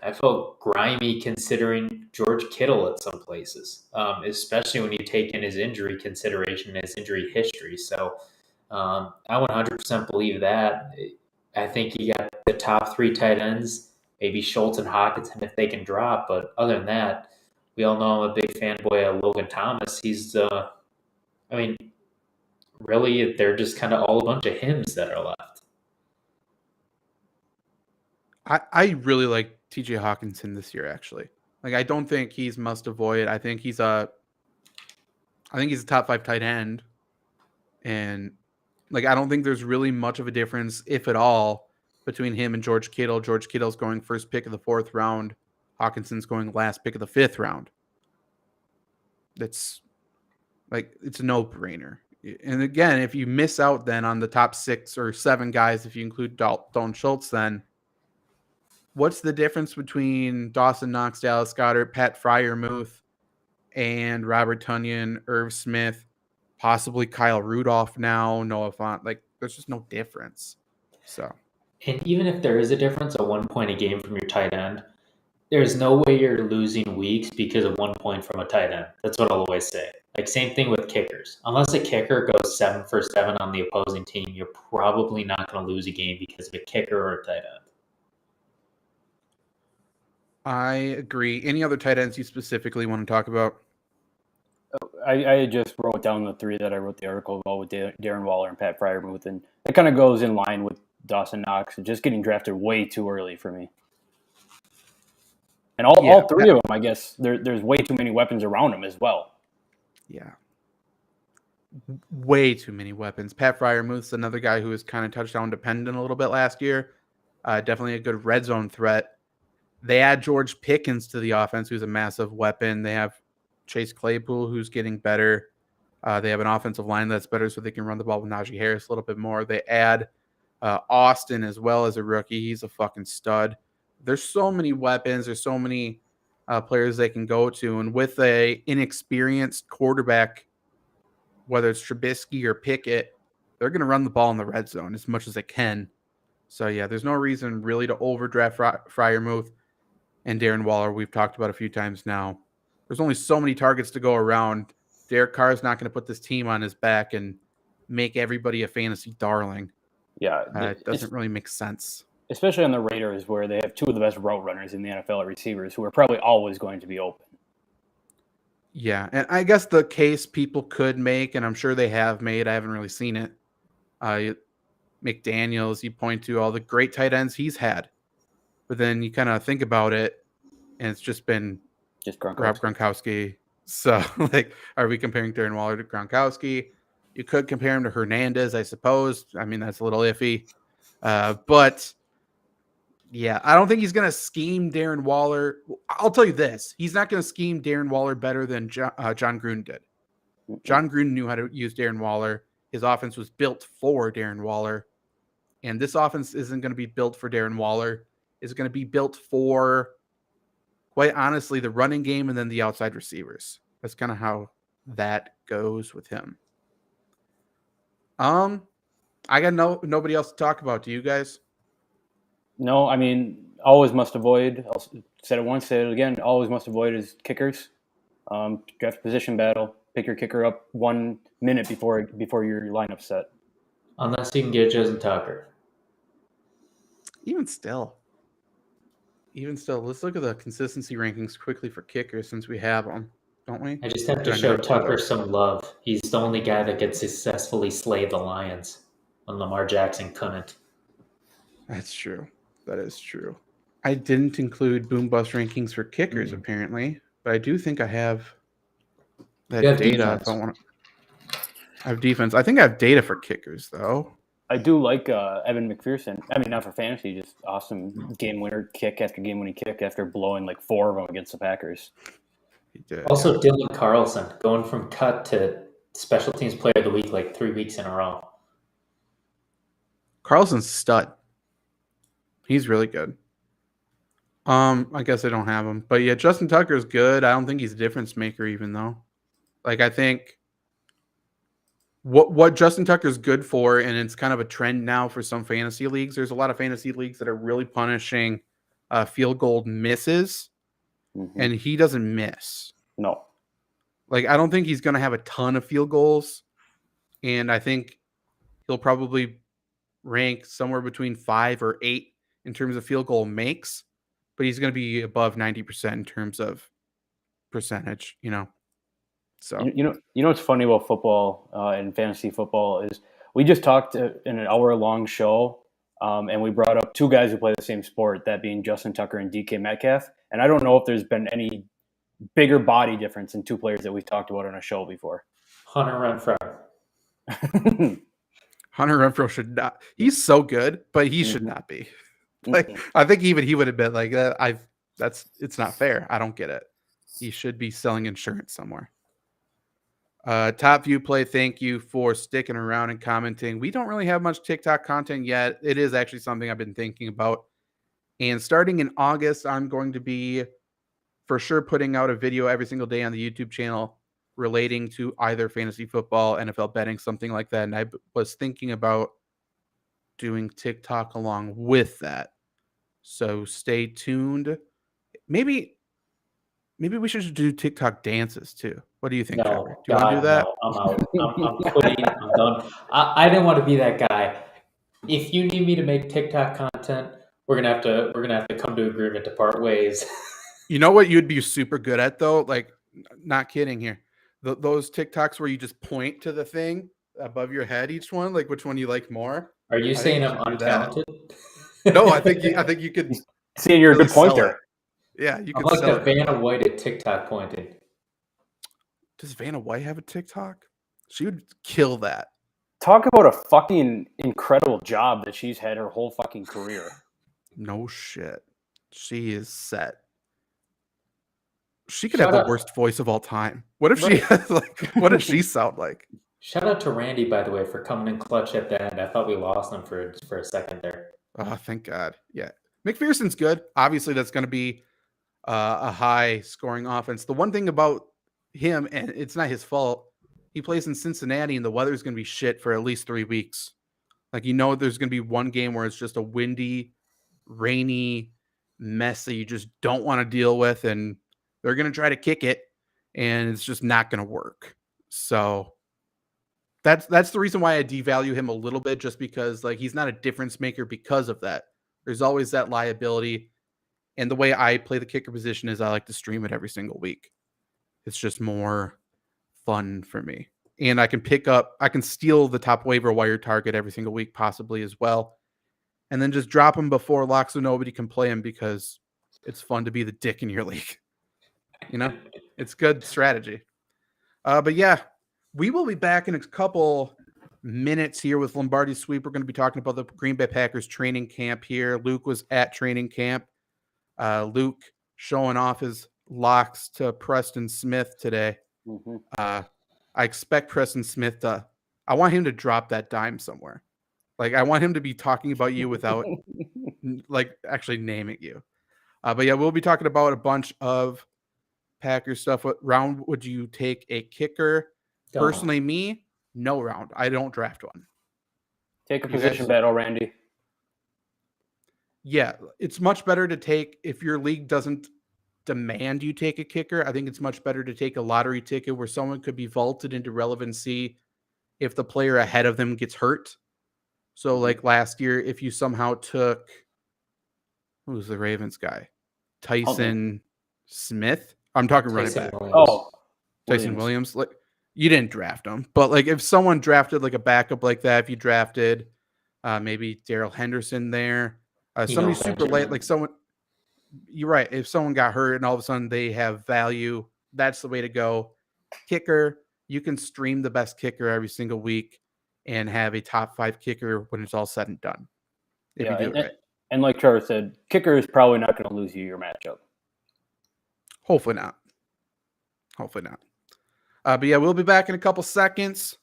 I feel grimy considering George Kittle at some places, especially when you take in his injury consideration, his injury history. So I 100% believe that. I think you got the top 3 tight ends, maybe Schultz and Hawkinson if they can drop. But other than that, we all know I'm a big fanboy of Logan Thomas. He's, really, they're just kind of all a bunch of hymns that are left. I really like TJ Hawkinson this year, actually. I don't think he's must avoid. I think he's a top 5 tight end. And I don't think there's really much of a difference, if at all, between him and George Kittle. George Kittle's going first pick of the 4th round. Hawkinson's going last pick of the 5th round. It's a no-brainer. And again, if you miss out then on the top 6 or 7 guys, if you include Dalton Schultz, then what's the difference between Dawson Knox, Dallas Goedert, Pat Freiermuth, and Robert Tonyan, Irv Smith, possibly Kyle Rudolph now, Noah Fant? Like, there's just no difference. So, And even if there is a difference at 1 point a game from your tight end, there's no way you're losing weeks because of 1 point from a tight end. That's what I'll always say. Like, same thing with kickers. Unless a kicker goes 7 for 7 on the opposing team, you're probably not going to lose a game because of a kicker or a tight end. I agree. Any other tight ends you specifically want to talk about? I just wrote down the three that I wrote the article about with Darren Waller and Pat Freiermuth, and it kind of goes in line with Dawson Knox, just getting drafted way too early for me. And all three of them, I guess, there's way too many weapons around them as well. Yeah. Way too many weapons. Pat Freiermuth's another guy who was kind of touchdown dependent a little bit last year. Definitely a good red zone threat. They add George Pickens to the offense, who's a massive weapon. They have Chase Claypool, who's getting better. They have an offensive line that's better, so they can run the ball with Najee Harris a little bit more. They add Austin as well as a rookie. He's a fucking stud. There's so many weapons. There's so many players they can go to. And with a inexperienced quarterback, whether it's Trubisky or Pickett, they're going to run the ball in the red zone as much as they can. So, yeah, there's no reason really to overdraft Freiermuth and Darren Waller. We've talked about a few times now. There's only so many targets to go around. Derek Carr's not going to put this team on his back and make everybody a fantasy darling. Yeah. It doesn't really make sense. Especially on the Raiders, where they have two of the best route runners in the NFL at receivers who are probably always going to be open. Yeah, and I guess the case people could make, and I'm sure they have made, I haven't really seen it, McDaniels, you point to all the great tight ends he's had. But then you kind of think about it, and it's just been Just Gronkowski. So, like, are we comparing Darren Waller to Gronkowski? You could compare him to Hernandez, I suppose. I mean, that's a little iffy. But, yeah, I don't think he's going to scheme Darren Waller. I'll tell you this. He's not going to scheme Darren Waller better than John Gruden did. John Gruden knew how to use Darren Waller. His offense was built for Darren Waller. And this offense isn't going to be built for Darren Waller. It's going to be built for, quite honestly, the running game and then the outside receivers. That's kind of how that goes with him. I got nobody else to talk about. Do you guys? No, I mean, always must avoid. I'll said it once, say it again. Always must avoid is kickers. Draft position battle. Pick your kicker up 1 minute before your lineup's set. Unless you can get Justin Tucker. Even still, let's look at the consistency rankings quickly for kickers since we have them, don't we? I just have to show Tucker some love. He's the only guy that could successfully slay the Lions when Lamar Jackson couldn't. That's true. That is true. I didn't include boom bust rankings for kickers apparently, but I do think I have that data. If I want to, I have defense. I think I have data for kickers though. I do like Evan McPherson. I mean, not for fantasy, just awesome game winner kick after game winning kick after blowing like 4 of them against the Packers. He did. Also, Dillon Carlson going from cut to special teams player of the week like 3 weeks in a row. Carlson's stud. He's really good. I guess I don't have him, but yeah, Justin Tucker is good. I don't think he's a difference maker, even though. Like, I think what Justin Tucker is good for, and it's kind of a trend now for some fantasy leagues. There's a lot of fantasy leagues that are really punishing field goal misses, and he doesn't miss. No. Like, I don't think he's going to have a ton of field goals, and I think he'll probably rank somewhere between 5 or 8 in terms of field goal makes, but he's going to be above 90% in terms of percentage, you know. So you know what's funny about football and fantasy football is we just talked in an hour-long show, and we brought up 2 guys who play the same sport, that being Justin Tucker and DK Metcalf. And I don't know if there's been any bigger body difference in 2 players that we've talked about on a show before. Hunter Renfrow. Hunter Renfrow should not. He's so good, but he should not be. Like, I think even he would have been like, it's not fair. I don't get it. He should be selling insurance somewhere. Top View Play, thank you for sticking around and commenting. We don't really have much TikTok content yet. It is actually something I've been thinking about And starting in August, I'm going to be for sure putting out a video every single day on the YouTube channel relating to either fantasy football, NFL betting, something like that. And I was thinking about doing TikTok along with that. So stay tuned. Maybe we should do TikTok dances too. What do you think, Trevor? No, Do you want to do that? no, I'm out. I'm quitting. I'm done. I didn't want to be that guy. If you need me to make TikTok content, we're gonna have to come to agreement to part ways. You know what you'd be super good at though? Like, not kidding here. Those TikToks where you just point to the thing above your head, each one, like which one you like more. Are you I think saying you I'm should do that. untalented? No, I think you could. Seeing you're a really good sell pointer. it. Yeah, you I'm could like sell the it. Vanna White at TikTok pointing. Does Vanna White have a TikTok? She would kill that. Talk about a fucking incredible job that she's had her whole fucking career. No shit. She is set. She could Shout have the out- worst voice of all time. What if she Right. has like? What does she sound like? Shout out to Randy, by the way, for coming in clutch at the end. I thought we lost him for a second there. Oh, thank God. Yeah, McPherson's good. Obviously, that's going to be a high scoring offense. The one thing about him, and it's not his fault, he plays in Cincinnati, and the weather's going to be shit for at least 3 weeks. Like, there's going to be one game where it's just a windy, rainy mess that you just don't want to deal with, and they're going to try to kick it, and it's just not going to work. So that's the reason why I devalue him a little bit, just because like he's not a difference maker because of that. There's always that liability. And the way I play the kicker position is I like to stream it every single week. It's just more fun for me. And I can steal the top waiver wire target every single week, possibly as well. And then just drop him before lock so nobody can play him because it's fun to be the dick in your league. It's good strategy. But yeah, we will be back in a couple minutes here with Lombardi Sweep. We're going to be talking about the Green Bay Packers training camp here. Luke was at training camp. Luke showing off his locks to Preston Smith today. Mm-hmm. I expect Preston Smith I want him to drop that dime somewhere. Like, I want him to be talking about you without like actually naming you. But yeah, we'll be talking about a bunch of Packers stuff. What round would you take a kicker? Don't. Personally, me, no round. I don't draft one. Take a You position guys- battle, Randy. Yeah, it's much better to take, if your league doesn't demand you take a kicker, I think it's much better to take a lottery ticket where someone could be vaulted into relevancy if the player ahead of them gets hurt. So like last year, if you somehow took, who was the Ravens guy? Tyson Smith? I'm talking running Tyson back. Williams. Oh, Tyson Williams. Like, you didn't draft him, but like if someone drafted like a backup like that, if you drafted maybe Darrell Henderson there, somebody super late, like someone, you're right. If someone got hurt and all of a sudden they have value, that's the way to go. Kicker, you can stream the best kicker every single week and have a top 5 kicker when it's all said and done. If you do it right. And like Trevor said, kicker is probably not going to lose you your matchup. Hopefully not. But yeah, we'll be back in a couple seconds.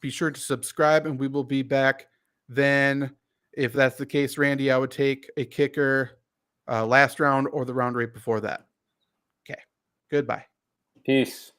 Be sure to subscribe, and we will be back then. If that's the case, Randy, I would take a kicker last round or the round right before that. Okay. Goodbye. Peace.